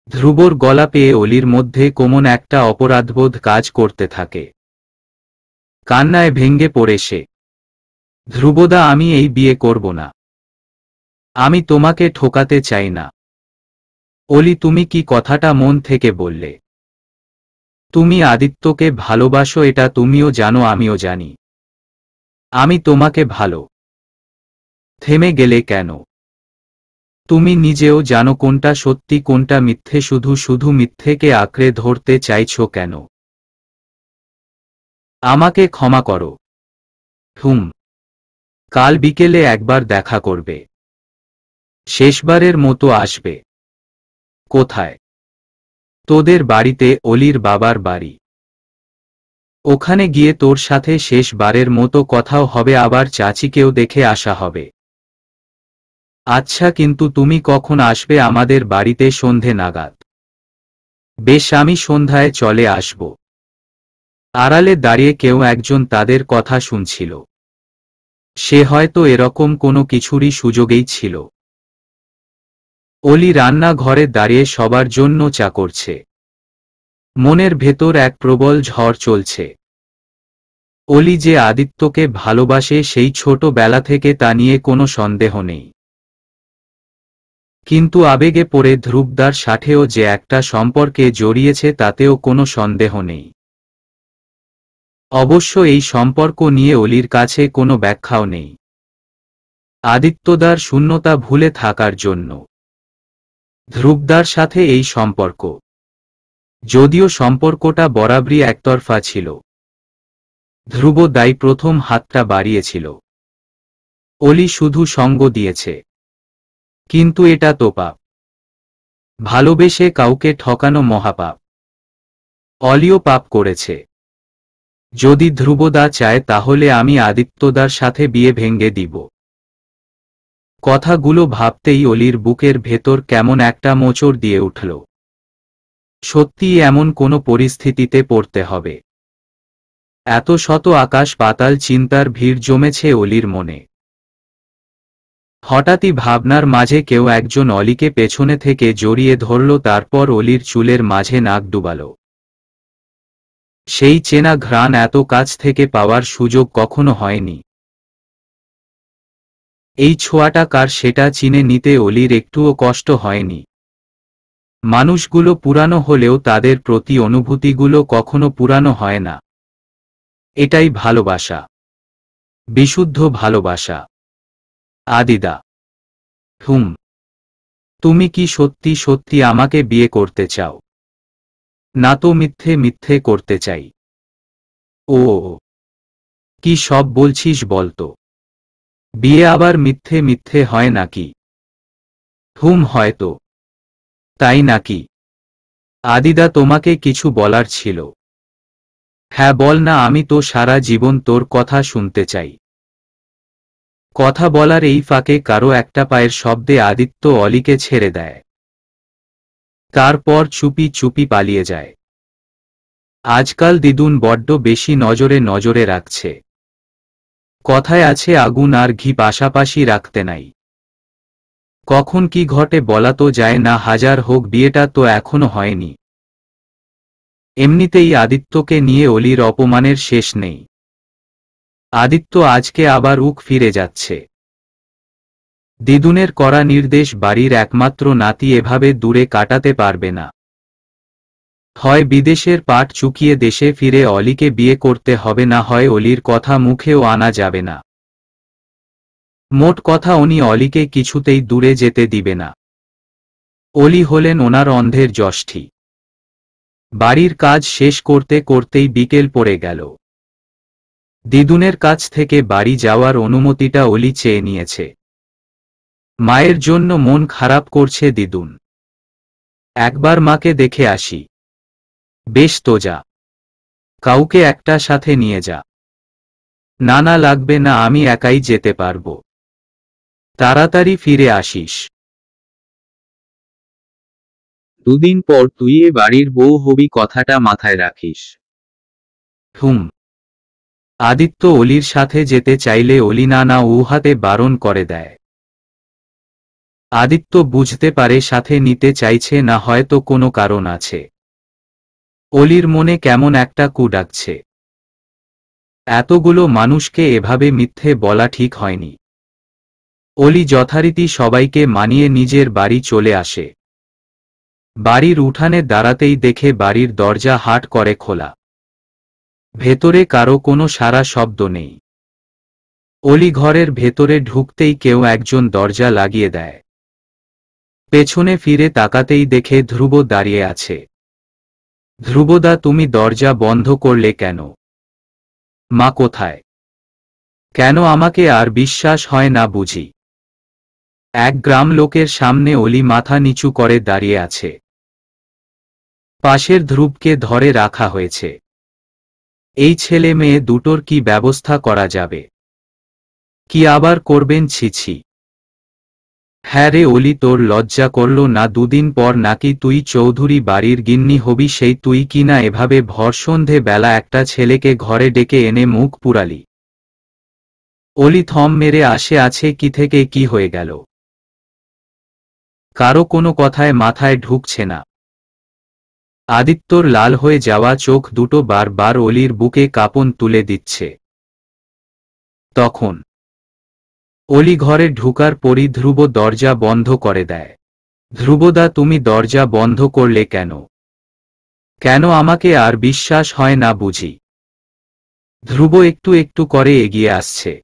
ধ্রুবর গলা পেয়ে অলির মধ্যে কেমন একটা অপরাধবোধ কাজ করতে থাকে। কান্নায় ভেঙে পড়ে সে। ধ্রুবদা, আমি এই বিয়ে করব না। আমি তোমাকে ঠকাতে চাই না। অলি, তুমি কি কথাটা মন থেকে বললে? তুমি আদিত্যকে ভালোবাসো, এটা তুমিও জানো, আমিও জানি। আমি তোমাকে ভালো। থেমে গেলে কেন? তুমি নিজেও জানো কোনটা সত্যি কোনটা মিথ্যে, শুধু শুধু মিথ্যেকে আঁকড়ে ধরতে চাইছো কেন? আমাকে ক্ষমা করো। কাল বিকেলে একবার দেখা করবে। শেষবারের মতো আসবে। কোথায়? তোদের বাড়িতে, অলির বাবার বাড়ি। ওখানে গিয়ে তোর সাথে শেষবারের মতো কথাও হবে, আবার চাচিকেও দেখে আসা হবে। আচ্ছা, কিন্তু তুমি কখন আসবে আমাদের বাড়িতে? সন্ধে নাগাদ। বেশ, আমি সন্ধ্যায় চলে আসব। আড়ালে দাঁড়িয়ে কেউ একজন তাদের কথা শুনছিল। সে হয়তো এরকম কোনো কিছুরই সুযোগেই ছিল। অলি রান্নাঘরে দাঁড়িয়ে সবার জন্য চা করছে। মনের ভেতর এক প্রবল ঝড় চলছে। অলি যে আদিত্যকে ভালোবাসে সেই ছোটবেলা থেকে, তা নিয়ে কোনো সন্দেহ নেই। কিন্তু আবেগে পড়ে ধ্রুবদার সাথেও যে একটা সম্পর্কে জড়িয়েছে তাতেও কোনো সন্দেহ নেই। অবশ্য এই সম্পর্ক নিয়ে অলির কাছে কোনো ব্যাখ্যাও নেই। আদিত্যদার শূন্যতা ভুলে থাকার জন্য ধ্রুবদার সাথে এই সম্পর্ক। যদিও সম্পর্কটা বরাবরই একতরফা ছিল। ধ্রুব দাই প্রথম হাতটা বাড়িয়েছিল। অলি শুধু সঙ্গ দিয়েছে। কিন্তু এটা তো পাপ। ভালোবেসে কাউকে ঠকানো মহাপাপ। অলিও পাপ করেছে। যদি ধ্রুবদা চায় তাহলে আমি আদিত্যদার সাথে বিয়ে ভেঙে দিব। কথাগুলো ভাবতেই অলির বুকের ভেতর কেমন একটা মোচড় দিয়ে উঠল। সত্যিই এমন কোনো পরিস্থিতিতে পড়তে হবে? এত শত আকাশ পাতাল চিন্তার ভিড় জমেছে অলির মনে। হঠাৎই ভাবনার মাঝে কেউ একজন অলিকে পেছনে থেকে জড়িয়ে ধরল, তারপর অলির চুলের মাঝে নাক ডুবাল। সেই চেনা ঘ্রাণ এত কাছ থেকে পাওয়ার সুযোগ কখনো হয়নি। এই ছোঁয়াটা কার সেটা চিনে নিতে অলির একটুও কষ্ট হয়নি। মানুষগুলো পুরানো হলেও তাদের প্রতি অনুভূতিগুলো কখনো পুরানো হয় না। এটাই ভালোবাসা, বিশুদ্ধ ভালোবাসা। আদিদা, তুমি কি সত্যি সত্যি আমাকে বিয়ে করতে চাও? না তো মিথ্যে মিথ্যে করতে চাই? ও, কি সব বলছিস বলতো? বিয়ে আবার মিথ্যে মিথ্যে হয় নাকি? হয়তো। তাই নাকি? আদিদা, তোমাকে কিছু বলার ছিল। হ্যাঁ বল না, আমি তো সারা জীবন তোর কথা শুনতে চাই। কথা বলার এই ফাঁকে কারো একটা পায়ের শব্দে আদিত্য অলিকে ছেড়ে দেয়। তারপর চুপি চুপি পালিয়ে যায়। আজকাল দিদুন বড্ড বেশি নজরে নজরে রাখছে। কথায় আছে, আগুন আর ঘি পাশাপাশি রাখতে নাই। কখন কি ঘটে বলা তো যায় না, হাজার হোক বিয়েটা তো এখনো হয়নি। এমনিতেই আদিত্যকে নিয়ে অলির অপমানের শেষ নেই। আদিত্য আজকে আবার উক ফিরে যাচ্ছে। দিদুনের করা নির্দেশ বাড়ির একমাত্র নাতি এভাবে দূরে কাটাতে পারবে না। হয় বিদেশের পাট চুকিয়ে দেশে ফিরে অলিকে বিয়ে করতে হবে, না হয় অলির কথা মুখেও আনা যাবে না। মোট কথা উনি অলিকে কিছুতেই দূরে যেতে দিবে না। অলি হলেন ওনার অন্ধের যষ্ঠী। বাড়ির কাজ শেষ করতে করতেই বিকেল পড়ে গেল। দিদুনের কাছ থেকে বাড়ি যাওয়ার অনুমতিটা অলি চেয়ে নিয়েছে। মায়ের জন্য মন খারাপ করছে দিদুন। একবার মাকে দেখে আসি। বেশ তো যা, কাউকে একটা সাথে নিয়ে যা। না না লাগবে না, আমি একাই যেতে পারবো। তাড়াতাড়ি ফিরে আসিস। দুদিন পর তুই এ বাড়ির বউ হবি, কথাটা মাথায় রাখিস। হুম। আদিত্য অলির সাথে যেতে চাইলে অলি না না উহাতে বারণ করে দেয়। আদিত্য বুঝতে পারে সাথে নিতে চাইছে না, হয়তো কোনো কারণ আছে। অলির মনে কেমন একটা কু ডাকছে। এতগুলো মানুষকে এভাবে মিথ্যে বলা ঠিক হয়নি। অলি যথারীতি সবাইকে মানিয়ে নিজের বাড়ি চলে আসে। বাড়ির উঠানে দাঁড়াতেই দেখে বাড়ির দরজা হাট করে খোলা। ভেতরে কারো কোনো সারা শব্দ নেই। অলি ঘরের ভেতরে ঢুকতেই কেউ একজন দরজা লাগিয়ে দেয়। পেছনে ফিরে তাকাতেই দেখে ধ্রুব দাঁড়িয়ে আছে। ধ্রুবদা, তুমি দরজা বন্ধ করলে কেন? মা কোথায়? কেন আমাকে আর বিশ্বাস হয় না বুঝি? এক গ্রাম লোকের সামনে অলি মাথা নিচু করে দাঁড়িয়ে আছে। পাশের ধ্রুবকে ধরে রাখা হয়েছে। এই ছেলে মেয়ে দুটোর কি ব্যবস্থা করা যাবে? কি আবার করবেন? ছিছি। হ্যাঁ রে অলি, তোর লজ্জা করল না? দুদিন পর নাকি তুই চৌধুরী বাড়ির গিন্নি হবি, সেই তুই কিনা এভাবে ভর সন্ধে বেলা একটা ছেলেকে ঘরে ডেকে এনে মুখ পুরালি। অলি থম মেরে আছে কি থেকে কি হয়ে গেল। কারো কোনো কথায় মাথায় ঢুকছে না। আদিত্যর লাল হয়ে যাওয়া চোখ দুটো বারবার অলির বুকে কাঁপন তুলে দিচ্ছে। তখন অলি ঘরে ঢুকার পরই ধ্রুব দরজা বন্ধ করে দেয়। ধ্রুবদা, তুমি দরজা বন্ধ করলে কেন? কেন আমাকে আর বিশ্বাস হয় না বুঝি? ধ্রুব একটু একটু করে এগিয়ে আসছে।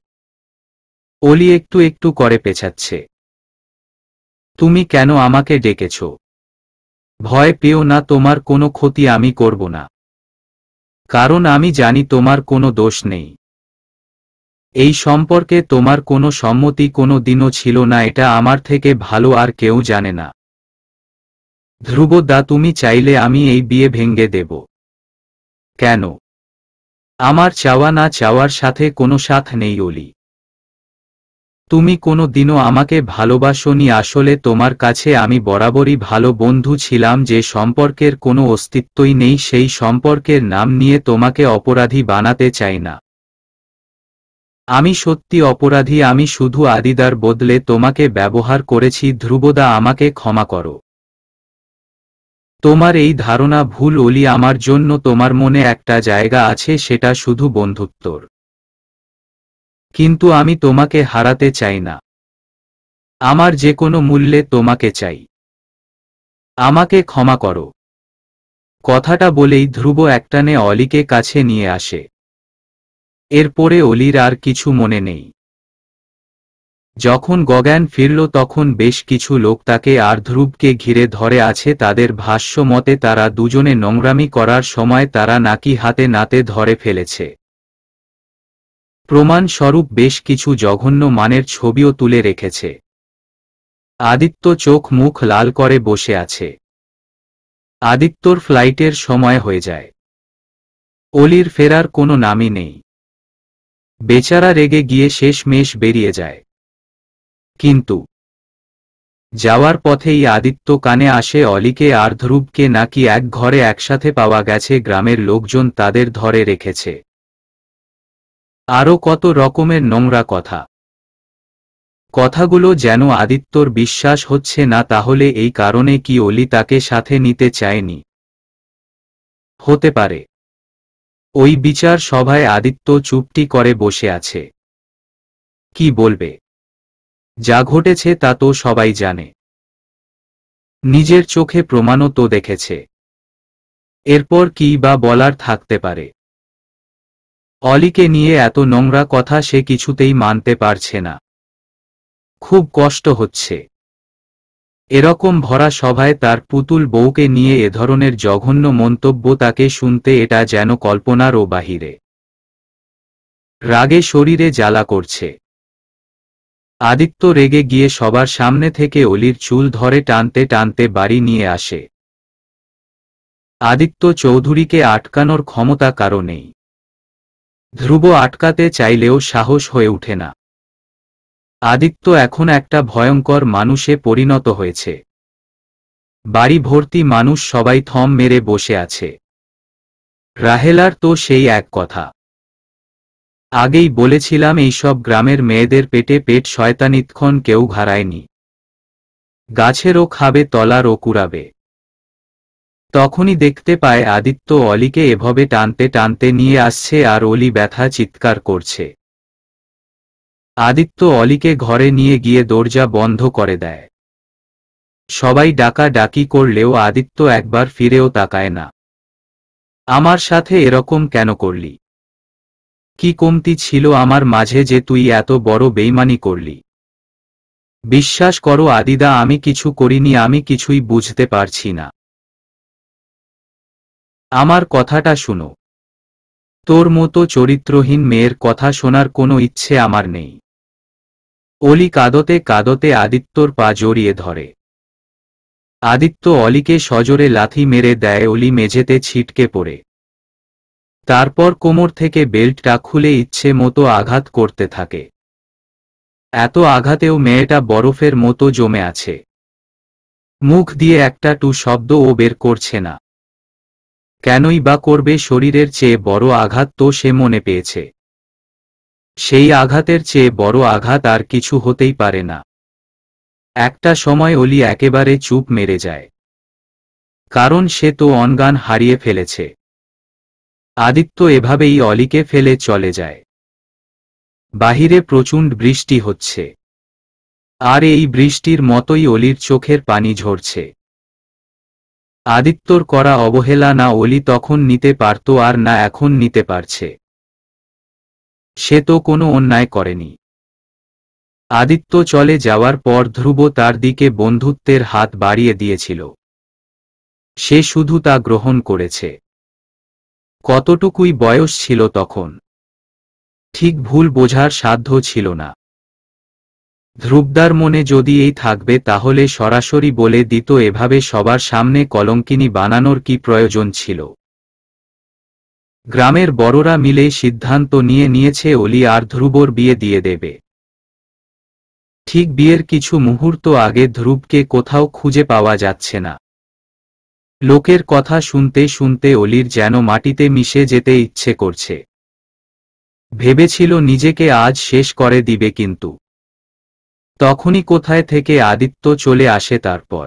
অলি একটু একটু করে পেছাচ্ছে। তুমি কেন আমাকে ডেকেছ? ভয় পেও না, তোমার কোনো ক্ষতি আমি করব না। কারণ আমি জানি তোমার কোনো দোষ নেই। এই সম্পর্কে তোমার কোনো সম্মতি কোনো দিনও ছিল না, এটা আমার থেকে ভালো আর কেউ জানে না। ধ্রুবদা, তুমি চাইলে আমি এই বিয়ে ভেঙে দেব। কেন? আমার চাওয়া না চাওয়ার সাথে কোনো সাথ নেই অলি। তুমি কোনো দিনও আমাকে ভালোবাসোনি। আসলে তোমার কাছে আমি বরাবরই ভালো বন্ধু ছিলাম। যে সম্পর্কের কোনো অস্তিত্বই নেই, সেই সম্পর্কের নাম নিয়ে তোমাকে অপরাধী বানাতে চাই না। আমি সত্যি অপরাধী। আমি শুধু আদিদার বদলে তোমাকে ব্যবহার করেছি। ধ্রুবদা, আমাকে ক্ষমা করো। তোমার এই ধারণা ভুল অলি। আমার জন্য তোমার মনে একটা জায়গা আছে, সেটা শুধু বন্ধুত্বর। কিন্তু আমি তোমাকে হারাতে চাই না। আমার যে কোনো মূল্যে তোমাকে চাই। আমাকে ক্ষমা করো। কথাটা বলেই ধ্রুব একটানে অলিকে কাছে নিয়ে আসে। এরপরে অলির আর কিছু মনে নেই। যখন গজ্ঞান ফিরল তখন বেশ কিছু লোক তাকে আর ধ্রুবকে ঘিরে ধরে আছে। তাদের ভাষ্য মতে তারা দুজনে নোংরামি করার সময় তারা নাকি হাতে নাতে ধরে ফেলেছে। প্রমাণস্বরূপ বেশ কিছু জঘন্য মানের ছবিও তুলে রেখেছে। আদিত্য চোখ মুখ লাল করে বসে আছে। আদিত্যর ফ্লাইটের সময় হয়ে যায়। অলির ফেরার কোনো নামই নেই। বেচারা রেগে গিয়ে শেষমেশ বেরিয়ে যায়। কিন্তু যাওয়ার পথেই আদিত্য কানে আসে অলিকে আর ধ্রুবকে নাকি এক ঘরে একসাথে পাওয়া গেছে। গ্রামের লোকজন তাদের ধরে রেখেছে। আরও কত রকমের নোংরা কথা। কথাগুলো যেন আদিত্যর বিশ্বাস হচ্ছে না। তাহলে এই কারণে কি অলি তাকে সাথে নিতে চায়নি? হতে পারে। ওই বিচার সভায় আদিত্য চুপটি করে বসে আছে। কি বলবে? যা ঘটেছে তা তো সবাই জানে, নিজের চোখে প্রমাণও তো দেখেছে। এরপর কি বা বলার থাকতে পারে? অলিকে নিয়ে এত নোংরা কথা সে কিছুতেই মানতে পারছে না। খুব কষ্ট হচ্ছে। এরকম ভরা সভায় তার পুতুল বউকে নিয়ে এ ধরনের জঘন্য মন্তব্য তাকে শুনতে এটা যেন কল্পনারও বাহিরে। রাগে শরীরে জ্বালা করছে। আদিত্য রেগে গিয়ে সবার সামনে থেকে অলির চুল ধরে টানতে টানতে বাড়ি নিয়ে আসে। আদিত্য চৌধুরীকে আটকানোর ক্ষমতা কারো নেই। ধ্রুব আটকাতে চাইলেও সাহস হয়ে ওঠে না। আদিত্য এখন একটা ভয়ঙ্কর মানুষে পরিণত হয়েছে। বাড়ি ভর্তি মানুষ সবাই থম মেরে বসে আছে। রাহেলার তো সেই এক কথা। আগেই বলেছিলাম এইসব গ্রামের মেয়েদের পেটে পেট শয়তানিতক্ষণ কেউ ঘাড়ায়নি। গাছেরও খাবে তলারও কুড়াবে। তখনই দেখতে পায় আদিত্য অলিকে এভাবে টানতে টানতে নিয়ে আসছে আর অলি ব্যথা চিৎকার করছে। আদিত্য অলিকে ঘরে নিয়ে গিয়ে দরজা বন্ধ করে দেয়। সবাই ডাকাডাকি করলেও আদিত্য একবার ফিরেও তাকায় না। আমার সাথে এরকম কেন করলি? কি কমতি ছিল আমার মাঝে যে তুই এত বড় বেইমানি করলি? বিশ্বাস করো আদিদা, আমি কিছু করিনি, আমি কিছুই বুঝতে পারছি না। আমার কথাটা শুনো। তোর মতো চরিত্রহীন মেয়ের কথা শোনার কোনো ইচ্ছে আমার নেই। অলি কাঁদতে কাঁদতে আদিত্যর পা জড়িয়ে ধরে। আদিত্য অলিকে সজোরে লাথি মেরে দেয়। অলি মেঝেতে ছিটকে পড়ে। তারপর কোমর থেকে বেল্টটা খুলে ইচ্ছে মতো আঘাত করতে থাকে। এত আঘাতেও মেয়েটা বরফের মতো জমে আছে। মুখ দিয়ে একটা টু শব্দও বের করছে না। কেনই বা করবে? শরীরের চেয়ে বড় আঘাত তো সে মনে পেয়েছে। সেই আঘাতের চেয়ে বড় আঘাত আর কিছু হতেই পারে না। একটা সময় অলি একেবারে চুপ মেরে যায়। কারণ সে তো অজ্ঞান হারিয়ে ফেলেছে। আদিত্য এভাবেই অলিকে ফেলে চলে যায়। বাহিরে প্রচণ্ড বৃষ্টি হচ্ছে। আর এই বৃষ্টির মতোই অলির চোখের পানি ঝরছে। আদিত্যর করা অবহেলা না অলি তখন নিতে পারত আর না এখন নিতে পারছে। সে তো কোনো অন্যায় করেনি। আদিত্য চলে যাওয়ার পর ধ্রুব তার দিকে বন্ধুত্বের হাত বাড়িয়ে দিয়েছিল। সে শুধু তা গ্রহণ করেছে। কতটুকুই বয়স ছিল তখন। ঠিক ভুল বোঝার সাধ্য ছিল না। ধ্রুবদার মনে যদি এই থাকবে তাহলে সরাসরি বলে দিত, এভাবে সবার সামনে কলঙ্কিনী বানানোর কি প্রয়োজন ছিল। গ্রামের বড়রা মিলে সিদ্ধান্ত নিয়েছে অলি আর ধ্রুবর বিয়ে দিয়ে দেবে। ঠিক বিয়ের কিছু মুহূর্ত আগে ধ্রুবকে কোথাও খুঁজে পাওয়া যাচ্ছে না। লোকের কথা শুনতে শুনতে অলির যেন মাটিতে মিশে যেতে ইচ্ছে করছে। ভেবেছিল নিজেকে আজ শেষ করে দিবে, কিন্তু তখনই কোথায় থেকে আদিত্য চলে আসে। তারপর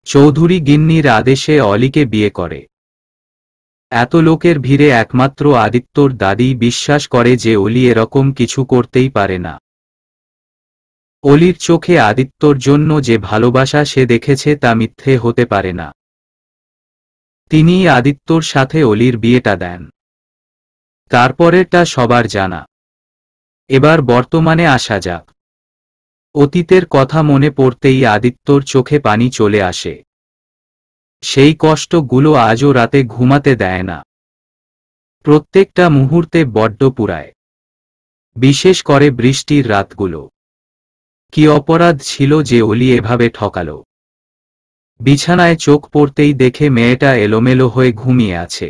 চৌধুরী গিন্নির আদেশে অলিকে বিয়ে করে। এত লোকের ভিড়ে একমাত্র আদিত্যর দাদি বিশ্বাস করে যে অলি এরকম কিছু করতেই পারে না। অলির চোখে আদিত্যর জন্য যে ভালোবাসা সে দেখেছে তা মিথ্যে হতে পারে না। তিনিই আদিত্যর সাথে অলির বিয়েটা দেন। তারপরেরটা সবার জানা। এবার বর্তমানে আসা যাক। অতীতের কথা মনে পড়তেই আদিত্যর চোখে পানি চলে আসে। সেই কষ্টগুলো আজও রাতে ঘুমাতে দেয় না। প্রত্যেকটা মুহূর্তে বড্ড পুরায়। বিশেষ করে বৃষ্টির রাতগুলো। কি অপরাধ ছিল যে অলি এভাবে ঠকালো? বিছানায় চোখ পড়তেই দেখে মেয়েটা এলোমেলো হয়ে ঘুমিয়ে আছে।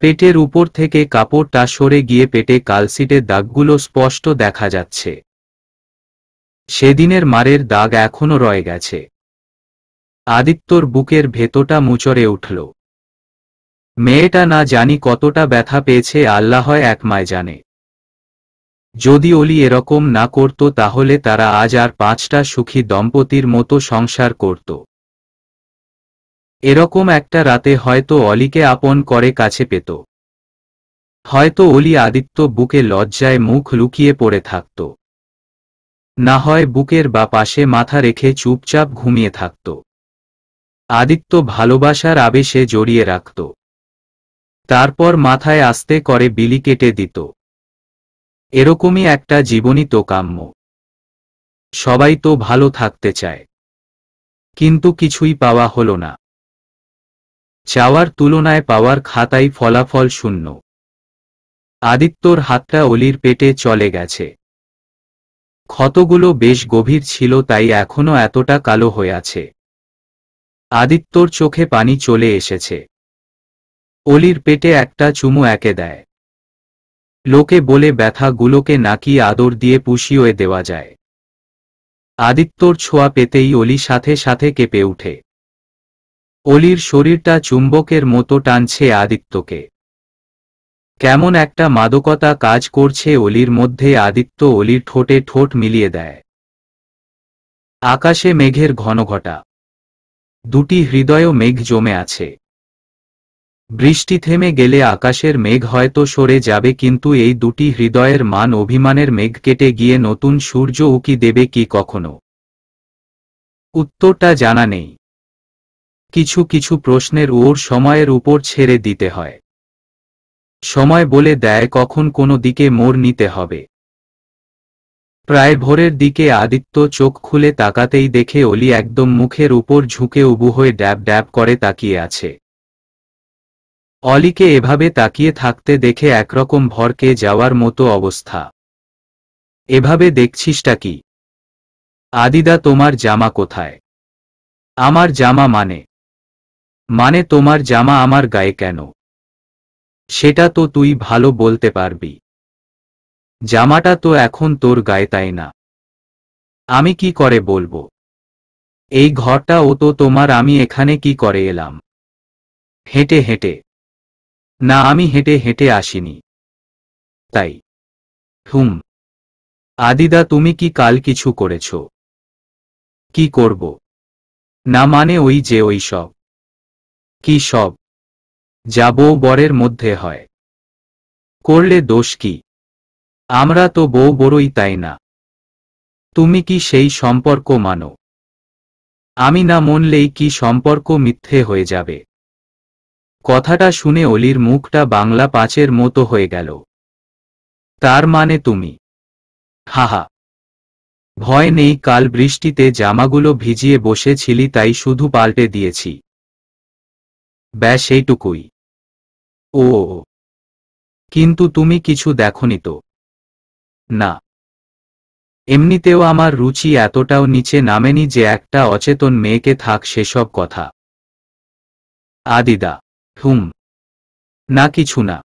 পেটের উপর থেকে কাপড়টা সরে গিয়ে পেটে কালসিটের দাগগুলো স্পষ্ট দেখা যাচ্ছে। সেদিনের মারের দাগ এখনো রয়ে গেছে। আদিত্যর বুকের ভেতরটা মুচড়ে উঠল। মেয়েটা না জানি কতটা ব্যথা পেয়েছে, আল্লাহ একমায় জানে। যদি অলি এরকম না করত তাহলে তারা আজ আর 5টা সুখী দম্পতির মতো সংসার করত। এরকম একটা রাতে হয়তো অলিকে আপন করে কাছে পেত। হয়তো অলি আদিত্য বুকে লজ্জায় মুখ লুকিয়ে পড়ে থাকত, না হয় বুকের বা পাশে মাথা রেখে চুপচাপ ঘুমিয়ে থাকত। আদিত্য ভালোবাসার আবেশে জড়িয়ে রাখত, তারপর মাথায় আস্তে করে বিলি কেটে দিত। এরকমই একটা জীবনই তো কাম্য। সবাই তো ভালো থাকতে চায়, কিন্তু কিছুই পাওয়া হলো না। চাওয়ার তুলনায় পাওয়ার খাতায় ফলাফল শূন্য। আদিত্যর হাতটা অলির পেটে চলে গেছে। ক্ষতগুলো বেশ গভীর ছিল, তাই এখনো এতটা কালো হয়ে আছে। আদিত্যর চোখে পানি চলে এসেছে। অলির পেটে একটা চুমু এঁকে দেয়। লোকে বলে ব্যথাগুলোকে নাকি আদর দিয়ে পুষিয়ে দেওয়া যায়। আদিত্যর ছোঁয়া পেতেই অলি সাথে সাথে কেঁপে উঠে। অলির শরীরটা চুম্বকের মতো টানছে আদিত্যকে। কেমন একটা মাদকতা কাজ করছে অলির মধ্যে। আদিত্য অলির ঠোঁটে ঠোঁট মিলিয়ে দেয়। আকাশে মেঘের ঘনঘটা, দুটি হৃদয়ও মেঘ জমে আছে। বৃষ্টি থেমে গেলে আকাশের মেঘ হয়তো সরে যাবে, কিন্তু এই দুটি হৃদয়ের মান অভিমানের মেঘ কেটে গিয়ে নতুন সূর্য উকি দেবে কি কখনো? উত্তরটা জানা নেই। কিছু কিছু প্রশ্নের ওর সময়ের উপর ছেড়ে দিতে হয়। সময় বলে দেয় কখন কোনো দিকে মোড় নিতে হবে। প্রায় ভোরের দিকে আদিত্য চোখ খুলে তাকাতেই দেখে অলি একদম মুখের উপর ঝুঁকে উবু হয়ে ড্যাব ড্যাব করে তাকিয়ে আছে। অলিকে এভাবে তাকিয়ে থাকতে দেখে একরকম ভরকে যাওয়ার মতো অবস্থা। এভাবে দেখছিসটা কি? আদিদা, তোমার জামা কোথায়? আমার জামা মানে তোমার জামা আমার গায়ে কেন? সেটা তো তুই ভালো বলতে পারবি। জামাটা তো এখন তোর গায়ে, তাই না? আমি কি করে বলবো? এই ঘরটা ও তো তোমার। আমি এখানে কি করে এলাম? হেঁটে হেঁটে? না, আমি হেঁটে হেঁটে আসিনি। তাই? হুম। আদিদা, তুমি কি কাল কিছু করেছ? কি করব? না মানে ওই যে ওই সব। কি সব? যা বউ বরের মধ্যে হয়। করলে দোষ কি? আমরা তো বউ বড়ই, তাই না? তুমি কি সেই সম্পর্ক মানো? আমি না মনলেই কি সম্পর্ক মিথ্যে হয়ে যাবে? কথাটা শুনে অলির মুখটা বাংলা পাঁচের মতো হয়ে গেল। তার মানে তুমি? হাহা। ভয় নেই, কাল বৃষ্টিতে জামাগুলো ভিজিয়ে বসেছিলি, তাই শুধু পাল্টে দিয়েছি। ব্যাস এইটুকুই। ও, কিন্তু তুমি কিছু দেখোনি তো? না। এমনিতেও আমার রুচি এতটাও নিচে নামেনি যে একটা অচেতন মেয়েকে থাক সেসব কথা। আদিদা। হুম। না কিছু না।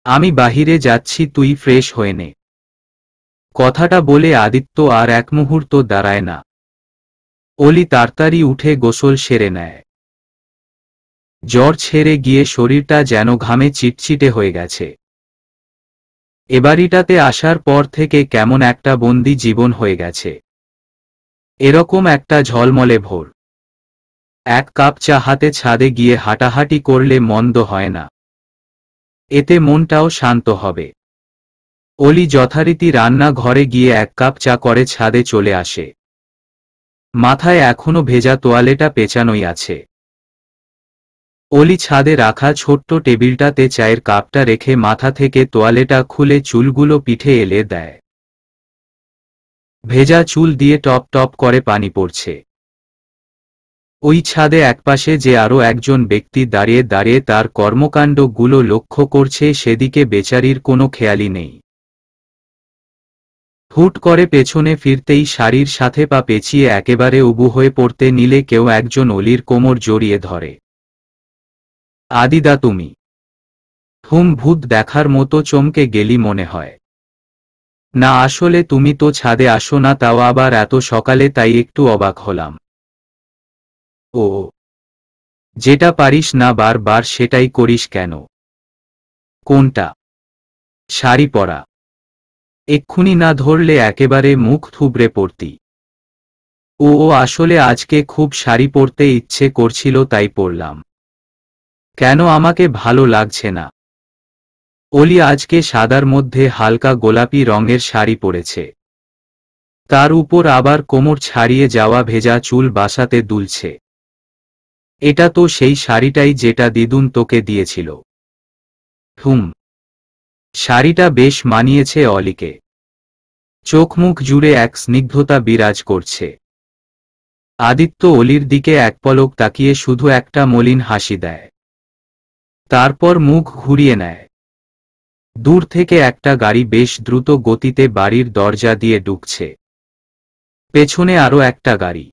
আমি বাহিরে যাচ্ছি, তুই ফ্রেশ হয়ে নে। কথাটা বলে আদিত্য আর এক মুহূর্ত দাঁড়ায় না। অলি তাড়াতাড়ি উঠে গোসল সেরে নেয়। জ্বর ছেড়ে গিয়ে শরীরটা যেন ঘামে চিটচিটে হয়ে গেছে। এ বাড়িটাতে আসার পর থেকে কেমন একটা বন্দি জীবন হয়ে গেছে। এরকম একটা ঝলমলে ভোর, এক কাপ চা হাতে ছাদে গিয়ে হাঁটাহাঁটি করলে মন্দ হয় না। এতে মনটাও শান্ত হবে। অলি যথারীতি রান্না ঘরে গিয়ে এক কাপ চা করে ছাদে চলে আসে। মাথায় এখনো ভেজা তোয়ালেটা পেঁচানোই আছে। অলি ছাদে রাখা ছোট্ট টেবিলটাতে চায়ের কাপটা রেখে মাথা থেকে তোয়ালেটা খুলে চুলগুলো পিঠে এলে দেয়। ভেজা চুল দিয়ে টপ টপ করে পানি পড়ছে। ওই ছাদে একপাশে যে আরও একজন ব্যক্তি দাঁড়িয়ে দাঁড়িয়ে তার কর্মকাণ্ডগুলো লক্ষ্য করছে, সেদিকে বেচারির কোনো খেয়ালই নেই। হুট করে পেছনে ফিরতেই শাড়ির সাথে পা পেঁচিয়ে একেবারে উবু হয়ে পড়তে নিলে কেউ একজন অলির কোমর জড়িয়ে ধরে। আদিদা, তুমি? হুম, ভূত দেখার মতো চমকে গেলি মনে হয়। না আসলে তুমি তো ছাদে আসো না, তাও আবার এত সকালে, তাই একটু অবাক হলাম। ও, যেটা পারিস না বারবার সেটাই করিস কেন? কোনটা? শাড়ি পরা। এক্ষুনি না ধরলে একেবারে মুখ থুবড়ে পড়তি। ও আসলে আজকে খুব শাড়ি পরতে ইচ্ছে করছিল, তাই পরলাম। কেন, আমাকে ভালো লাগছে না? অলি আজকে সাদার মধ্যে হালকা গোলাপি রঙের শাড়ি পরেছে। তার উপর আবার কোমর ছাড়িয়ে যাওয়া ভেজা চুল বাসাতে দুলছে। এটা তো সেই শাড়িটাই যেটা দিদুন তোকে দিয়েছিল। হুম, শাড়িটা বেশ মানিয়েছে অলিকে। চোখ মুখ জুড়ে এক স্নিগ্ধতা বিরাজ করছে। আদিত্য অলির দিকে এক পলক তাকিয়ে শুধু একটা মলিন হাসি দেয়। তারপর মুখ ঘুরিয়ে নেয়। দূর থেকে একটা গাড়ি বেশ দ্রুত গতিতে বাড়ির দরজা দিয়ে ঢুকছে। পেছনে আরও একটা গাড়ি।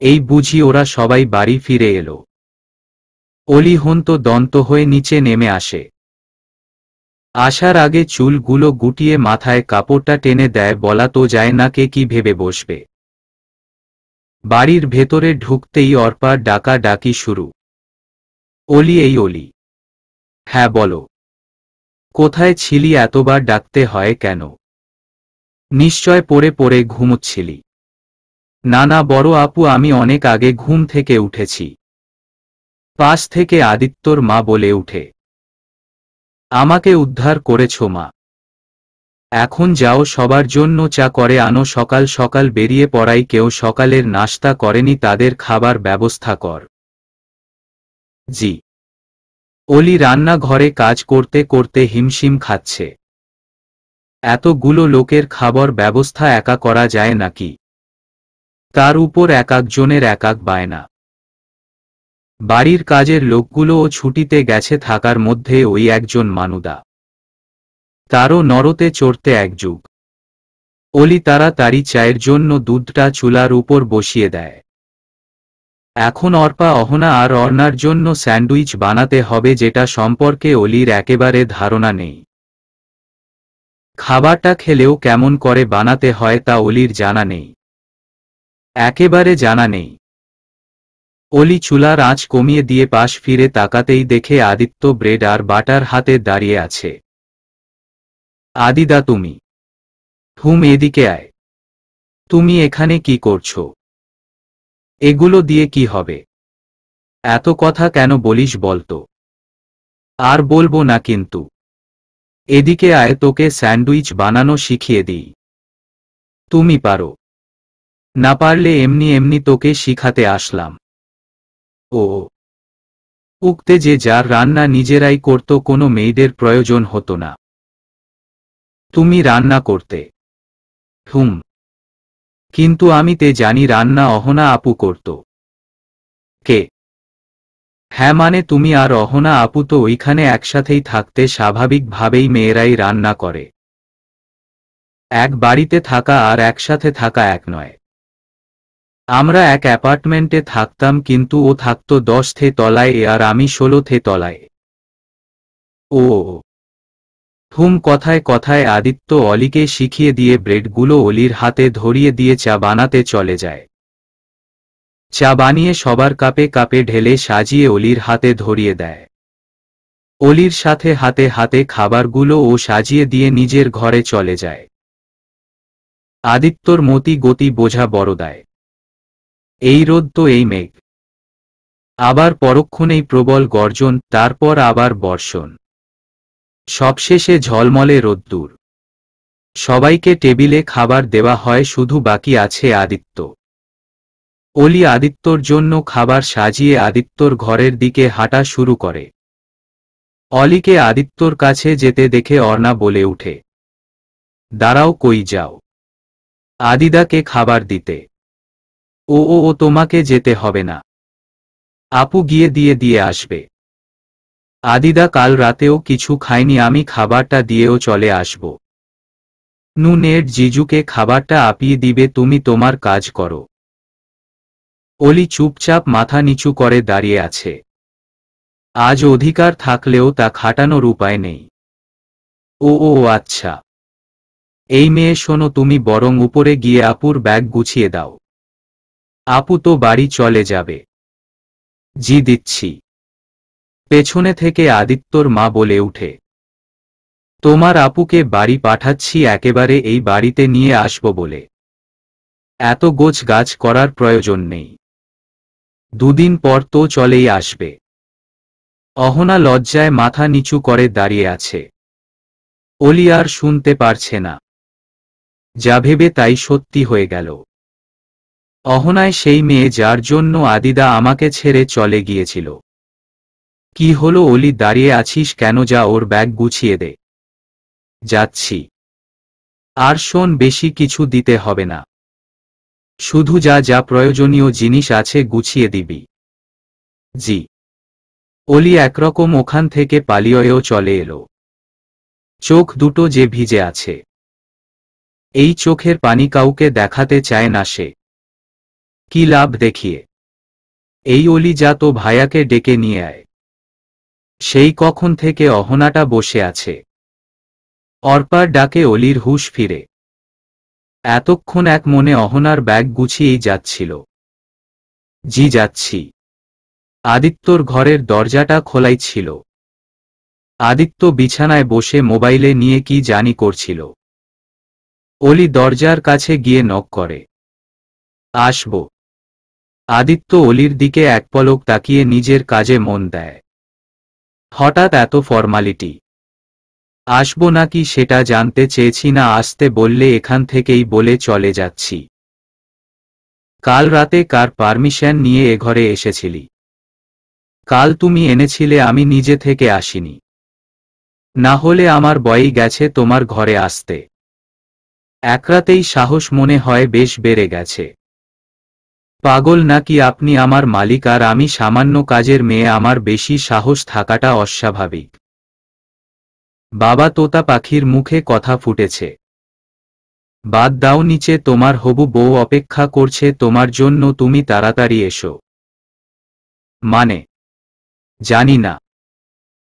এই বুঝি ওরা সবাই বাড়ি ফিরে এলো। অলি হন্তদন্ত হয়ে নিচে নেমে আসে। আসার আগে চুলগুলো গুটিয়ে মাথায় কাপড়টা টেনে দেয়, বলা তো যায় না কে কি ভেবে বসবে। বাড়ির ভেতরে ঢুকতেই অর্পার ডাকাডাকি শুরু। অলি, এই অলি। হ্যাঁ বলো। কোথায় ছিলি? এতবার ডাকতে হয় কেন? নিশ্চয় পড়ে পড়ে ঘুমোচ্ছিলি। না না বড় আপু, আমি অনেক আগে ঘুম থেকে উঠেছি। পাশ থেকে আদিত্যর মা বলে উঠে। আমাকে উদ্ধার করেছ মা। এখন যাও, সবার জন্য চা করে আনো, সকাল সকাল বেরিয়ে পড়াই, কেউ সকালের নাশতা করেনি, তাদের খাবার ব্যবস্থা কর। জি। অলি রান্নাঘরে কাজ করতে করতে হিমশিম খাচ্ছে। এতগুলো লোকের খাবার ব্যবস্থা একা করা যায় নাকি? তার উপর এক একজনের এক এক বায়না। বাড়ির কাজের লোকগুলোও ছুটিতে গেছে, থাকার মধ্যে ওই একজন মানুদা। তারও নরতে চড়তে একযুগ। অলি তাড়াতাড়ি চায়ের জন্য দুধটা চুলার উপর বসিয়ে দেয়। এখন অর্পা, অহনা আর অর্ণার জন্য স্যান্ডউইচ বানাতে হবে, যেটা সম্পর্কে অলির একেবারে ধারণা নেই। খাবারটা খেলেও কেমন করে বানাতে হয় তা অলির জানা নেই। একেবারে জানা নেই। অলি চুলার আঁচ কমিয়ে দিয়ে পাশ ফিরে তাকাতেই দেখে আদিত্য ব্রেড আর বাটার হাতে দাঁড়িয়ে আছে। আদিদা তুমি? হুম, এদিকে আয়। তুমি এখানে কি করছো? এগুলো দিয়ে কি হবে? এত কথা কেন বলিস বলতো? আর বলবো না কিন্তু। এদিকে আয়, তোকে স্যান্ডউইচ বানানো শিখিয়ে দিই। তুমি পারো। না পারলে এমনি এমনি তোকে শিখাতে আসলাম। ও, উক্তে যে যার রান্না নিজেরাই করত, কোনো মেয়েদের প্রয়োজন হতো না। তুমি রান্না করতে? হুম। কিন্তু আমি তে জানি রান্না অহনা আপু করত। কে? হ্যাঁ মানে তুমি আর অহনা আপু তো ওইখানে একসাথেই থাকতে, স্বাভাবিকভাবেই মেয়েরাই রান্না করে। এক বাড়িতে থাকা আর একসাথে থাকা এক নয়। আমরা এক অ্যাপার্টমেন্টে থাকতাম, কিন্তু ও থাকতো 10 তলায় আর আমি 16 তলায়। ও হুম। কথায় কথায় আদিত্য অলিকে শিখিয়ে দিয়ে ব্রেডগুলো অলির হাতে ধরিয়ে দিয়ে চা বানাতে চলে যায়। চা বানিয়ে সবার কাপে কাপে ঢেলে সাজিয়ে অলির হাতে ধরিয়ে দেয়। অলির সাথে হাতে হাতে খাবারগুলো ও সাজিয়ে দিয়ে নিজের ঘরে চলে যায়। আদিত্যর মতি গতি বোঝা বড় দায়। এই রোদ তো এই মেঘ। আবার পরক্ষণেই প্রবল গর্জন, তারপর আবার বর্ষণ। সবশেষে ঝলমলে রোদ্দুর। সবাইকে টেবিলে খাবার দেওয়া হয়, শুধু বাকি আছে আদিত্য। অলি আদিত্যর জন্য খাবার সাজিয়ে আদিত্যর ঘরের দিকে হাঁটা শুরু করে। অলিকে আদিত্যর কাছে যেতে দেখে অর্ণা বলে উঠে। দাঁড়াও, কই যাও? আদিদাকে খাবার দিতে। ও ও ও তোমাকে যেতে হবে না। আপু গিয়ে দিয়ে দিয়ে আসবে। আদিদা কাল রাতেও কিছু খায়নি, আমি খাবারটা দিয়েও চলে আসব। নুনের জিজুকে খাবারটা আপিয়ে দিবে, তুমি তোমার কাজ করো। অলি চুপচাপ মাথা নিচু করে দাঁড়িয়ে আছে। আজ অধিকার থাকলেও তা খাটানোর উপায় নেই। ও ও আচ্ছা। এই মেয়ে শোনো, তুমি বরং উপরে গিয়ে আপুর ব্যাগ গুছিয়ে দাও। আপু তো বাড়ি চলে যাবে। জি দিচ্ছি। পেছনে থেকে আদিত্যর মা বলে উঠে। তোমার আপুকে বাড়ি পাঠাচ্ছি, একেবারে এই বাড়িতে নিয়ে আসব বলে। এত গোছ গাছ করার প্রয়োজন নেই। দুদিন পর তো চলেই আসবে। অহনা লজ্জায় মাথা নিচু করে দাঁড়িয়ে আছে। অলি আর শুনতে পারছে না। যা ভেবে তাই সত্যি হয়ে গেল। অহনায় সেই মেয়ে যার জন্য আদিদা আমাকে ছেড়ে চলে গিয়েছিল। কি হলো অলি, দাঁড়িয়ে আছিস কেন? যা, ওর ব্যাগ গুছিয়ে দে। যাচ্ছি। আর শোন, বেশি কিছু দিতে হবে না, শুধু যা যা প্রয়োজনীয় জিনিস আছে গুছিয়ে দিবি। জি। অলি একরকম ওখান থেকে পালিয়েও চলে এলো। চোখ দুটো যে ভিজে আছে, এই চোখের পানি কাউকে দেখাতে চায় না সে। কি লাভ দেখিয়ে? এই অলি, যা তো ভাইয়াকে ডেকে নিয়ে আয়। সেই কখন থেকে অহনাটা বসে আছে। অর্পার ডাকে অলির হুঁশ ফিরে। এতক্ষণ এক মনে অহনার ব্যাগ গুছিয়েই যাচ্ছিল। জি, যাচ্ছি। আদিত্যর ঘরের দরজাটা খোলাই ছিল। আদিত্য বিছানায় বসে মোবাইলে নিয়ে কি জানি করছিল। অলি দরজার কাছে গিয়ে নক করে। আসব। আদিত্য অলির দিকে এক পলক তাকিয়ে নিজের কাজে মন দেয়। হঠাৎ এত ফর্মালিটি? আসব নাকি সেটা জানতে চেয়েছি না, আসতে বললে এখান থেকেই বলে চলে যাচ্ছি। কাল রাতে কার পারমিশন নিয়ে এ ঘরে এসেছিলি? কাল তুমি এনেছিলে, আমি নিজে থেকে আসিনি। না হলে আমার বয়ই গেছে তোমার ঘরে আসতে। একরাতেই সাহস মনে হয় বেশ বেড়ে গেছে। পাগল নাকি আপনি? আমার মালিক আর আমি সামান্য কাজের মেয়ে, আমার বেশি সাহস থাকাটা অস্বাভাবিক। বাবা তোতা পাখির মুখে কথা ফুটেছে। বাদ দাও নিচে, তোমার হবু বউ অপেক্ষা করছে তোমার জন্য, তুমি তাড়াতাড়ি এসো। মানে? জানি না,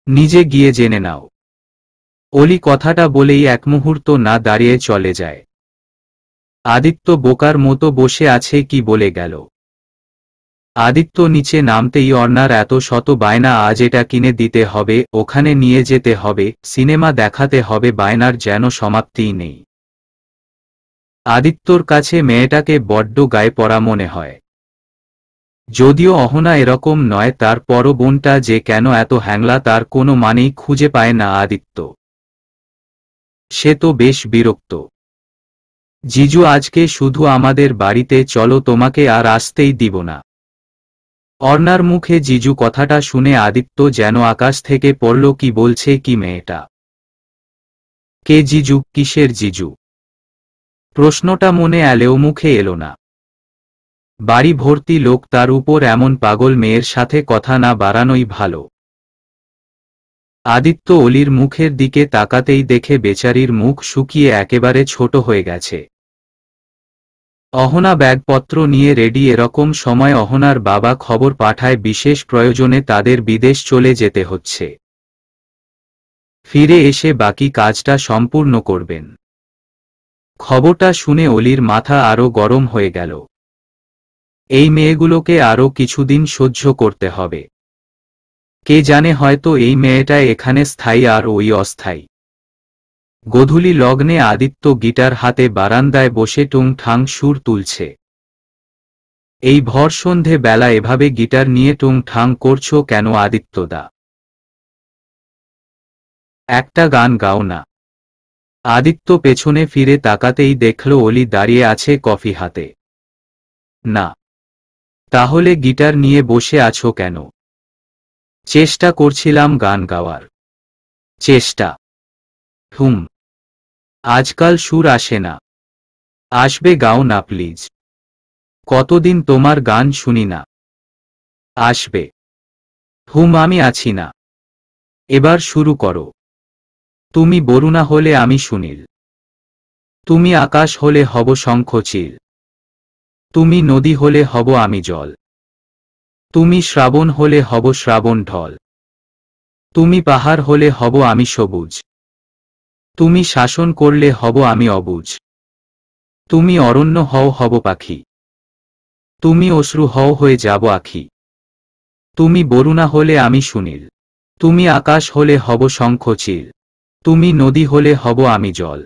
নিজে গিয়ে জেনে নাও। অলি কথাটা বলেই এক মুহূর্ত না দাঁড়িয়ে চলে যায়। আদিত্য বোকার মতো বসে আছে, কি বলে গেল। আদিত্য নিচে নামতেই অর্ণার এত শত বায়না, আজ এটা কিনে দিতে হবে, ওখানে নিয়ে যেতে হবে, সিনেমা দেখাতে হবে, বায়নার যেন সমাপ্তিই নেই। আদিত্যর কাছে মেয়েটাকে বড্ড গায়ে পড়া মনে হয়। যদিও অহনা এরকম নয়, তার পর বোনটা যে কেন এত হ্যাংলা তার কোনো মানেই খুঁজে পায় না আদিত্য। সে তো বেশ বিরক্ত। জিজু, আজকে শুধু আমাদের বাড়িতে চলো, তোমাকে আর আসতেই দিব না। অর্ণার মুখে জিজু কথাটা শুনে আদিত্য যেন আকাশ থেকে পড়ল। কি বলছে কি মেয়েটা? কে জিজু? কিসের জিজু? প্রশ্নটা মনে এলেও মুখে এলো না। বাড়ি ভর্তি লোক, তার উপর এমন পাগল মেয়ের সাথে কথা না বাড়ানোই ভালো। আদিত্য অলির মুখের দিকে তাকাতেই দেখে বেচারির মুখ শুকিয়ে একেবারে ছোট হয়ে গেছে। অহনা ব্যাগপত্র নিয়ে রেডি। এরকম সময় অহনার বাবা খবর পাঠায় বিশেষ প্রয়োজনে তাদের বিদেশ চলে যেতে হচ্ছে। ফিরে এসে বাকি কাজটা সম্পূর্ণ করবেন। খবরটা শুনে অলির মাথা আরো গরম হয়ে গেল। এই মেয়েগুলোকে আরো কিছুদিন সহ্য করতে হবে। কে জানে, হয়তো এই মেয়েটা এখানে স্থায়ী আর ওই অস্থায়ী। গোধূলি লগ্নে আদিত্য গিটার হাতে বারান্দায় বসে টুংঠাং সুর তুলছে। এই ভর সন্ধে বেলা এভাবে গিটার নিয়ে টুংঠাং করছো কেন আদিত্যদা? একটা গান গাও না। আদিত্য পেছনে ফিরে তাকাতেই দেখল অলি দাঁড়িয়ে আছে কফি হাতে। না। তাহলে গিটার নিয়ে বসে আছো কেন? চেষ্টা করছিলাম গান গাওয়ার। চেষ্টা? হুম। আজকাল সুর আসে না। আসবে, গাও না প্লিজ। কতদিন তোমার গান শুনি না। আসবে। হুম, আমি আছি না। এবার শুরু করো। তুমি বরুণা হলে আমি সুনীল। তুমি আকাশ হলে হব শঙ্খচিল। তুমি নদী হলে হব আমি জল। তুমি শ্রাবণ হলে হব শ্রাবণ ঢল। তুমি পাহাড় হলে হব আমি সবুজ। তুমি শাসন করলে হব আমি অবুঝ। তুমি অরণ্য হও, হব পাখি। তুমি অশ্রু হও, হয়ে যাব আখি। তুমি বরুণা হলে আমি সুনীল। তুমি আকাশ হলে হব শঙ্খচিল। তুমি নদী হলে হব আমি জল।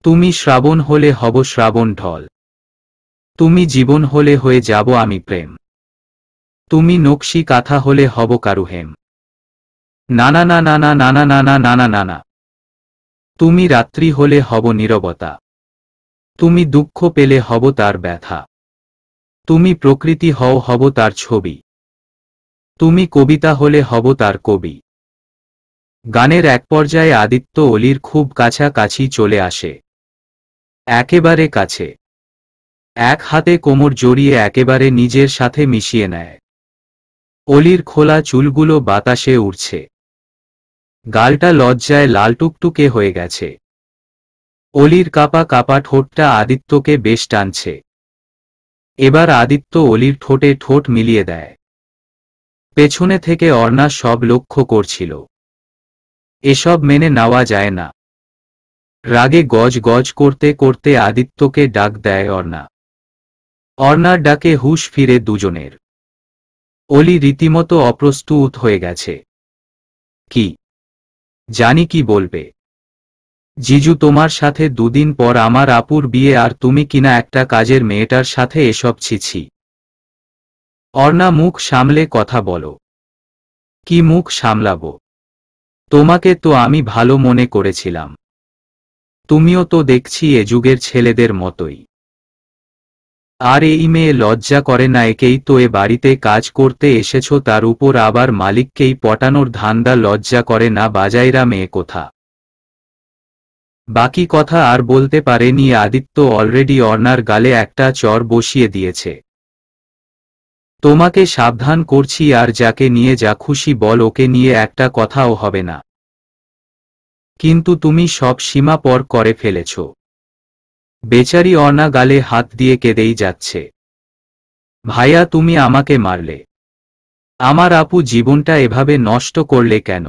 তুমি শ্রাবণ হলে হব শ্রাবণ ঢল। তুমি জীবন হলে হয়ে যাব আমি প্রেম। তুমি নকশি কাঁথা হলে হব কারুহেম। না না না না না না না না না না না না না। তুমি রাত্রি হলে হব নীরবতা, তুমি দুঃখ পেলে হব তার ব্যথা, তুমি প্রকৃতি হও হব তার ছবি, তুমি কবিতা হলে হব তার কবি। গানের এক পর্যায়ে আদিত্য অলির খুব কাছাকাছি চলে আসে, একেবারে কাছে। এক হাতে কোমর জড়িয়ে একেবারে নিজের সাথে মিশিয়ে নেয়। অলির খোলা চুলগুলো বাতাসে উড়ছে, গালটা লজ্জায় লাল টুকটুকে হয়ে গেছে। অলির কাপা কাপা ঠোঁটটা আদিত্যকে বেশ টানছে। এবার আদিত্য অলির ঠোঁটে ঠোঁট মিলিয়ে দেয়। পেছনে থেকে অর্ণা সব লক্ষ্য করছিল। এসব মেনে নেওয়া যায় না। রাগে গজ গজ করতে করতে আদিত্যকে ডাক দেয় অর্ণা। অর্ণার ডাকে হুঁশ ফিরে দুজনের। অলি রীতিমতো অপ্রস্তুত হয়ে গেছে। কি জানি কি বলবে। জিজু, তোমার সাথে দুদিন পর আমার আপুর বিয়ে, আর তুমি কিনা একটা কাজের মেয়েটার সাথে এসব ছিছি। অর্ণা, মুখ সামলে কথা বলো। কি মুখ সামলাবো? তোমাকে তো আমি ভালো মনে করেছিলাম। তুমিও তো দেখছি এ যুগের ছেলেদের মতোই। আর এই মেয়ে লজ্জা করে না? একেই তো এ বাড়িতে কাজ করতে এসেছ, তার উপর আবার মালিককেই পটানোর ধান্দা। লজ্জা করে না? বাজাইরা মেয়ে কোথা। বাকি কথা আর বলতে পারেনি আদিত্য অলরেডি অর্ণার গালে একটা চড় বসিয়ে দিয়েছে। তোমাকে সাবধান করছি, আর যাকে নিয়ে যা খুশি বল, ওকে নিয়ে একটা কথাও হবে না। কিন্তু তুমি সব সীমা পার করে ফেলেছ। বেচারি অর্ণা গালে হাত দিয়ে কেঁদেই যাচ্ছে। ভাইয়া, তুমি আমাকে মারলে, আমার আপু জীবনটা এভাবে নষ্ট করলে কেন?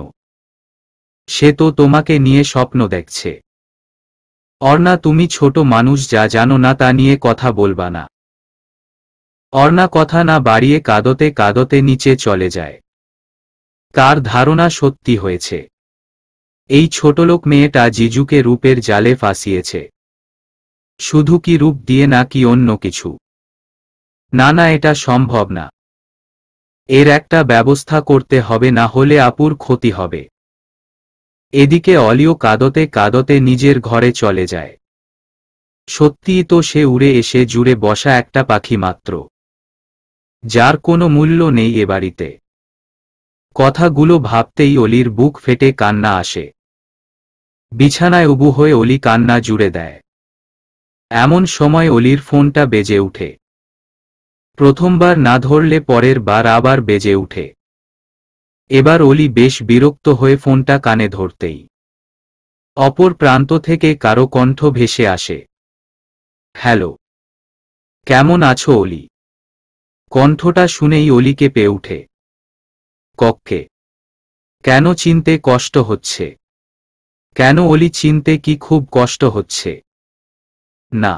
সে তো তোমাকে নিয়ে স্বপ্ন দেখছে। অর্ণা, তুমি ছোট মানুষ, যা জানো না তা নিয়ে কথা বলবা না। অর্ণা কথা না বাড়িয়ে কাঁদতে কাঁদতে নিচে চলে যায়। তার ধারণা সত্যি হয়েছে। এই ছোটলোক মেয়েটা জিজুকে রূপের জালে ফাঁসিয়েছে। শুধু কি রূপ দিয়ে, নাকি অন্য কিছু? না না, এটা সম্ভব না। এর একটা ব্যবস্থা করতে হবে, না হলে আপুর ক্ষতি হবে। এদিকে অলিও কাঁদতে কাঁদতে নিজের ঘরে চলে যায়। সত্যিই তো সে উড়ে এসে জুড়ে বসা একটা পাখি মাত্র, যার কোনো মূল্য নেই এ বাড়িতে। কথাগুলো ভাবতেই অলির বুক ফেটে কান্না আসে। বিছানায় উবু হয়ে অলি কান্না জুড়ে দেয়। এমন সময় অলির ফোনটা বেজে উঠে। প্রথমবার না ধরলে পরের বার আবার বেজে উঠে। এবার অলি বেশ বিরক্ত হয়ে ফোনটা কানে ধরতেই অপর প্রান্ত থেকে কারো কণ্ঠ ভেসে আসে। হ্যালো, কেমন আছো অলি? কণ্ঠটা শুনেই অলি কেঁপে উঠে। কক্ষে। কেন চিনতে কষ্ট হচ্ছে? কেন অলি, চিনতে কি খুব কষ্ট হচ্ছে? না,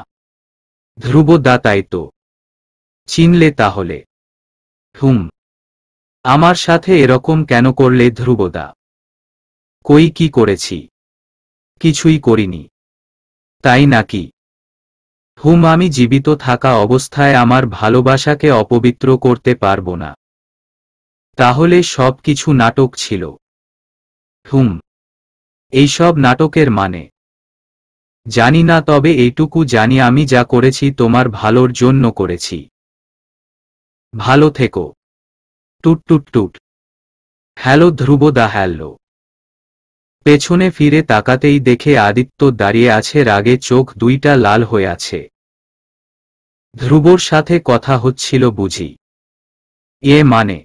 ধ্রুবদা, তাই তো। চিনলে তাহলে? আমার সাথে এরকম কেন করলে ধ্রুবদা? কই কি করেছি? কিছুই করিনি। তাই নাকি? আমি জীবিত থাকা অবস্থায় আমার ভালোবাসাকে অপবিত্র করতে পারবো না। তাহলে সব কিছু নাটক ছিল? এইসব নাটকের মানে? জানি না, তবে এইটুকু জানি, আমি যা করেছি তোমার ভালোর জন্য করেছি। ভালো থেকো। Toot toot toot. হ্যালো ধ্রুবদা, হ্যালো। পেছনে ফিরে তাকাতেই দেখে আদিত্য দাঁড়িয়ে আছে, রাগে চোখ দুইটা লাল হয়ে আছে। ধ্রুবর সাথে কথা হচ্ছিল বুঝি? মানে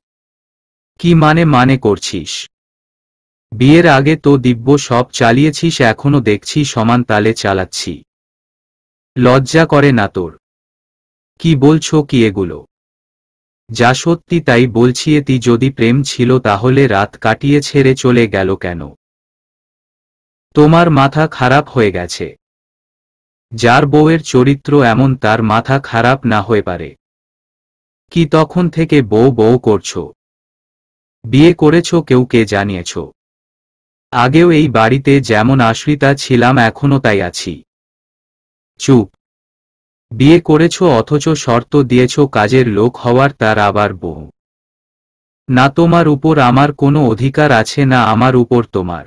কি মানে করছিস? বিয়ের আগে তো দিব্য সব চালিয়েছিস, এখনো দেখছি সমান তালে চালাচ্ছি। লজ্জা করে না তোর? কি বলছো কি এগুলো? যা সত্যি তাই বলছি। এটি যদি প্রেম ছিল তাহলে রাত কাটিয়ে ছেড়ে চলে গেল কেন? তোমার মাথা খারাপ হয়ে গেছে। যার বউয়ের চরিত্র এমন, তার মাথা খারাপ না হয়ে পারে? কি তখন থেকে বউ বউ করছো? বিয়ে করেছো কেউকে জানিয়েছ? আগেও এই বাড়িতে যেমন আশ্রিতা ছিলাম, এখনো তাই আছি। চুপ। বিয়ে করেছ অথচ শর্ত দিয়েছ কাজের লোক হওয়ার, তার আবার বউ। না তোমার উপর আমার কোনো অধিকার আছে না আমার উপর তোমার।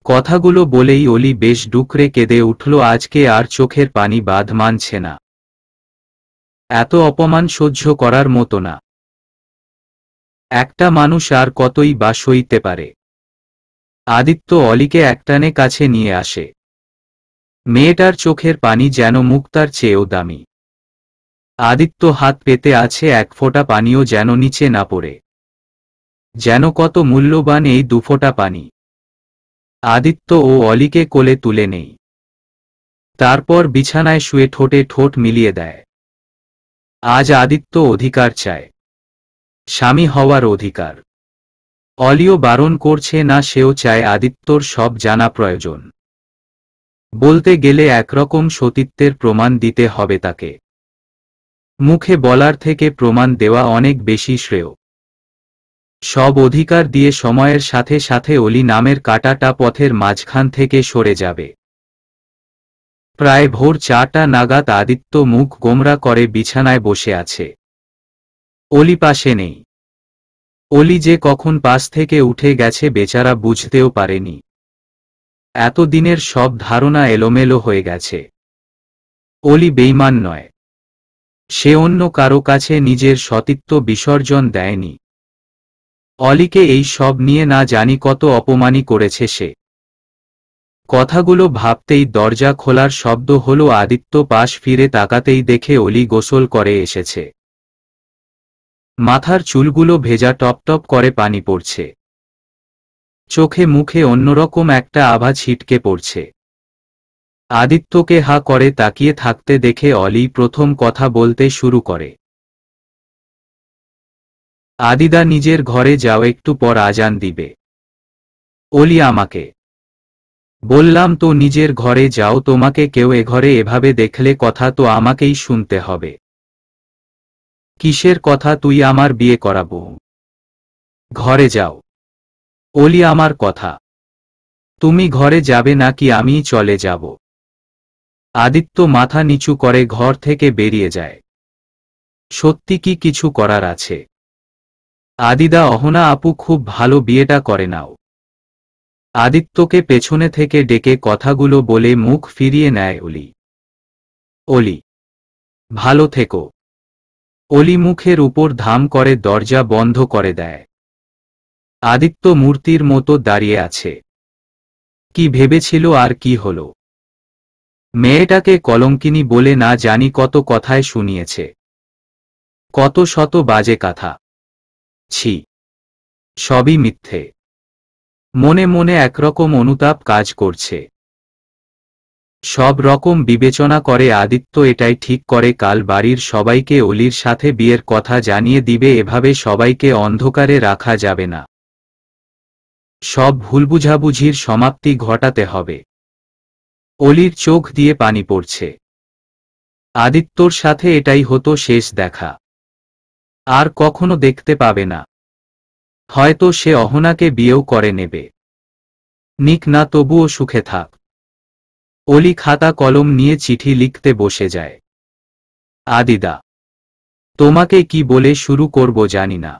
কথাগুলো বলেই অলি বেশ ডুকরে কেঁদে উঠল। আজকে আর চোখের পানি বাঁধ মানছে না। এত অপমান সহ্য করার মতো না। একটা মানুষ আর কতই বা সইতে পারে। আদিত্য অলিকে একটানে কাছে নিয়ে আসে। মেয়েটার চোখের পানি যেন মুক্তার চেয়েও দামি। আদিত্য হাত পেতে আছে, এক ফোঁটা পানিও যেন নিচে না পড়ে। যেন কত মূল্যবান এই দুফোঁটা পানি। আদিত্য ও অলিকে কোলে তুলে নেই। তারপর বিছানায় শুয়ে ঠোঁটে ঠোঁট মিলিয়ে দেয়। আজ আদিত্য অধিকার চায়, স্বামী হওয়ার অধিকার। অলিও বারণ করছে না, সেও চায় আদিত্যর সব জানা প্রয়োজন। বলতে গেলে একরকম সতীত্বের প্রমাণ দিতে হবে তাকে। মুখে বলার থেকে প্রমাণ দেওয়া অনেক বেশি শ্রেয়। সব অধিকার দিয়ে সময়ের সাথে সাথে অলি নামের কাঁটাটা পথের মাঝখান থেকে সরে যাবে। প্রায় ভোর 4টা নাগাদ আদিত্য মুখ গোমরা করে বিছানায় বসে আছে। অলি পাশে নেই। অলি যে কখন পাশ থেকে উঠে গেছে বেচারা বুঝতেও পারেনি। এতদিনের সব ধারণা এলোমেলো হয়ে গেছে। অলি বেঈমান নয়। সে অন্য কারো কাছে নিজের সতীত্ব বিসর্জন দেয়নি। অলিকে এই সব নিয়ে না জানি কত অপমানই করেছে সে। কথাগুলো ভাবতেই দরজা খোলার শব্দ হলো। আদিত্য পাশ ফিরে তাকাতেই দেখে অলি গোসল করে এসেছে। মাথার চুলগুলো ভেজা, টপটপ করে পানি পড়ছে। চোখে মুখে অন্যরকম একটা আভা ছিটকে পড়ছে। আদিত্যকে হা করে তাকিয়ে থাকতে দেখে অলি প্রথম কথা বলতে শুরু করে। আদিদা, নিজের ঘরে যাও, একটু পর আজান দিবে। অলি আমাকে। বললাম তো নিজের ঘরে যাও, তোমাকে কেউ এ ঘরে এভাবে দেখলে কথা তো আমাকেই শুনতে হবে। কিসের কথা? তুই আমার বিয়ে করাবো। ঘরে যাও। অলি, আমার কথা। তুমি ঘরে যাবে নাকি আমিই চলে যাব? আদিত্য মাথা নিচু করে ঘর থেকে বেরিয়ে যায়। সত্যি কি কিছু করার আছে? আদিদা, অহনা আপু খুব ভালো, বিয়েটা করে নাও। আদিত্যকে পেছনে থেকে ডেকে কথাগুলো বলে মুখ ফিরিয়ে নেয় অলি। অলি, ভালো থেকো। অলি মুখের উপর ধাম করে দরজা বন্ধ করে দেয়। আদিত্য মূর্তির মতো দাঁড়িয়ে আছে। কি ভেবেছিল আর কি হলো? মেয়েটাকে কলঙ্কিনী বলে না জানি কত কথায় শুনিয়েছে। কত শত বাজে কথা। ছি, সবই মিথ্যে। মনে মনে একরকম অনুতাপ কাজ করছে। সব রকম বিবেচনা করে আদিত্য এটাই ঠিক করে কাল বাড়ির সবাইকে অলির সাথে বিয়ের কথা জানিয়ে দিবে। এভাবে সবাইকে অন্ধকারে রাখা যাবে না। সব ভুলবুঝাবুঝির সমাপ্তি ঘটাতে হবে। অলির চোখ দিয়ে পানি পড়ছে। আদিত্যর সাথে এটাই হতো শেষ দেখা। আর কখনো দেখতে পাবে না। হয়তো সে অহনাকে বিয়েও করে নেবে। নিক না, তবুও সুখে থাক। অলি খাতা কলম নিয়ে চিঠি লিখতে বসে যায়। আদিদা, তোমাকে কি বলে শুরু করব জানি না।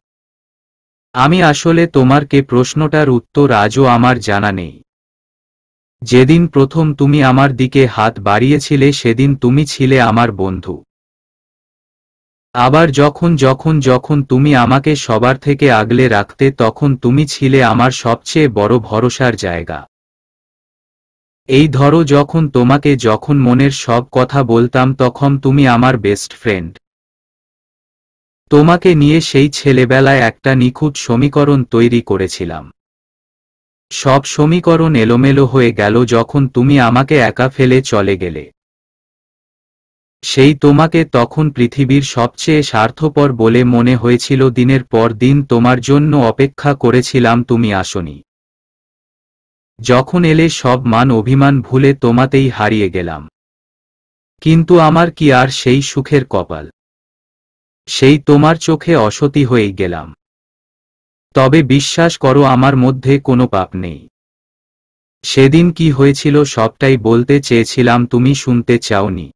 আমি আসলে তোমার কে প্রশ্নটার উত্তর আজও আমার জানা নেই। যেদিন প্রথম তুমি আমার দিকে হাত বাড়িয়েছিলে সেদিন তুমি ছিলে আমার বন্ধু। আবার যখন যখন যখন তুমি আমাকে সবার থেকে আগলে রাখতে তখন তুমি ছিলে আমার সবচেয়ে বড় ভরসার জায়গা। এই ধরো, যখন মনের সব কথা বলতাম তখন তুমি আমার বেস্ট ফ্রেন্ড। তোমাকে নিয়ে সেই ছেলেবেলায় একটা নিখুঁত সমীকরণ তৈরি করেছিলাম। সব সমীকরণ এলোমেলো হয়ে গেল যখন তুমি আমাকে একা ফেলে চলে গেলে। সেই তোমাকে তখন পৃথিবীর সবচেয়ে স্বার্থপর বলে মনে হয়েছিল। দিনের পর দিন তোমার জন্য অপেক্ষা করেছিলাম, তুমি আসনি। যখন এলে সব মান অভিমান ভুলে তোমাতেই হারিয়ে গেলাম। কিন্তু আমার কি আর সেই সুখের কপাল? সেই তোমার চোখে অসতী হয়েই গেলাম। তবে বিশ্বাস করো, আমার মধ্যে কোনো পাপ নেই। সেদিন কি হয়েছিল সবটাই বলতে চেয়েছিলাম, তুমি শুনতে চাওনি।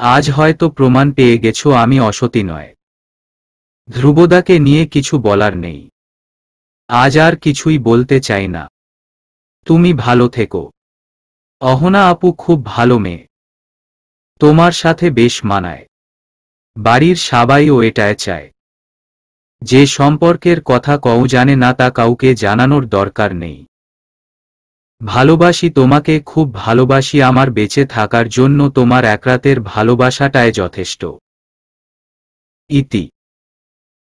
আজ হয়তো প্রমাণ পেয়ে গেছো আমি অসতী নয়। ধ্রুবদাকে নিয়ে কিছু বলার নেই। আজ আর কিছুই বলতে চাই না। তুমি ভালো থেকো। অহনা আপু খুব ভালো মেয়ে। তোমার সাথে বেশ মানায়। বাড়ির সবাইও এটাই চায়। যে সম্পর্কের কথা কও জানে না তা কাউকে জানানোর দরকার নেই। ভালোবাসি তোমাকে, খুব ভালোবাসি। আমার বেঁচে থাকার জন্য তোমার এক রাতের ভালোবাসাটাই যথেষ্ট। ইতি।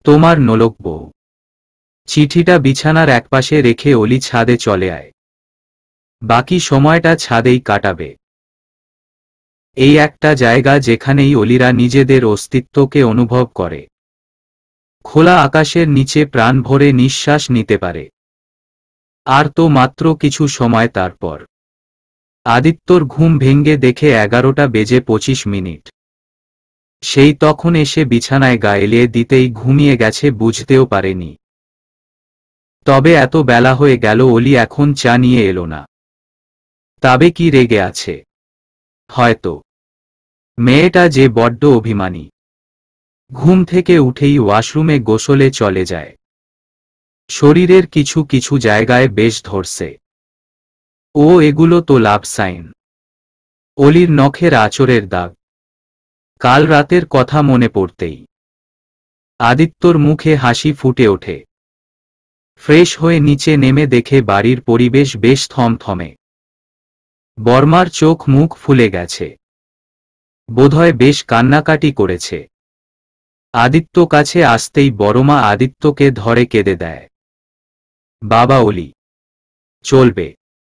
তোমার নোলক বউ। চিঠিটা বিছানার একপাশে রেখে অলি ছাদে চলে আয়। বাকি সময়টা ছাদেই কাটাবে। এই একটা জায়গা যেখানেই অলিরা নিজেদের অস্তিত্বকে অনুভব করে। খোলা আকাশের নিচে প্রাণ ভরে নিঃশ্বাস নিতে পারে। আর তো মাত্র কিছু সময় তারপর আদিত্যর ঘুম ভেঙ্গে দেখে 11:25। সেই তখন এসে বিছানায় গা এলিয়ে দিতেই ঘুমিয়ে গেছে, বুঝতেও পারেনি। তবে এত বেলা হয়ে গেল, অলি এখন চা নিয়ে এলো না। তবে কি রেগে আছে? হয়তো। মেয়েটা যে বড্ড অভিমানী। ঘুম থেকে উঠেই ওয়াশরুমে গোসলে চলে যায়। শরীরের কিছু কিছু জায়গায় বেশ ধরছে। ও এগুলো তো লাভ সাইন। অলির নখের আঁচড়ের দাগ। কাল রাতের কথা মনে পড়তেই আদিত্যর মুখে হাসি ফুটে ওঠে। ফ্রেশ হয়ে নিচে নেমে দেখে বাড়ির পরিবেশ বেশ থমথমে। বর্মার চোখ মুখ ফুলে গেছে। বোধহয় বেশ কান্নাকাটি করেছে। আদিত্য কাছে আসতেই বড়মা আদিত্যকে ধরে কেঁদে দেয়। বাবা অলি, চলবে।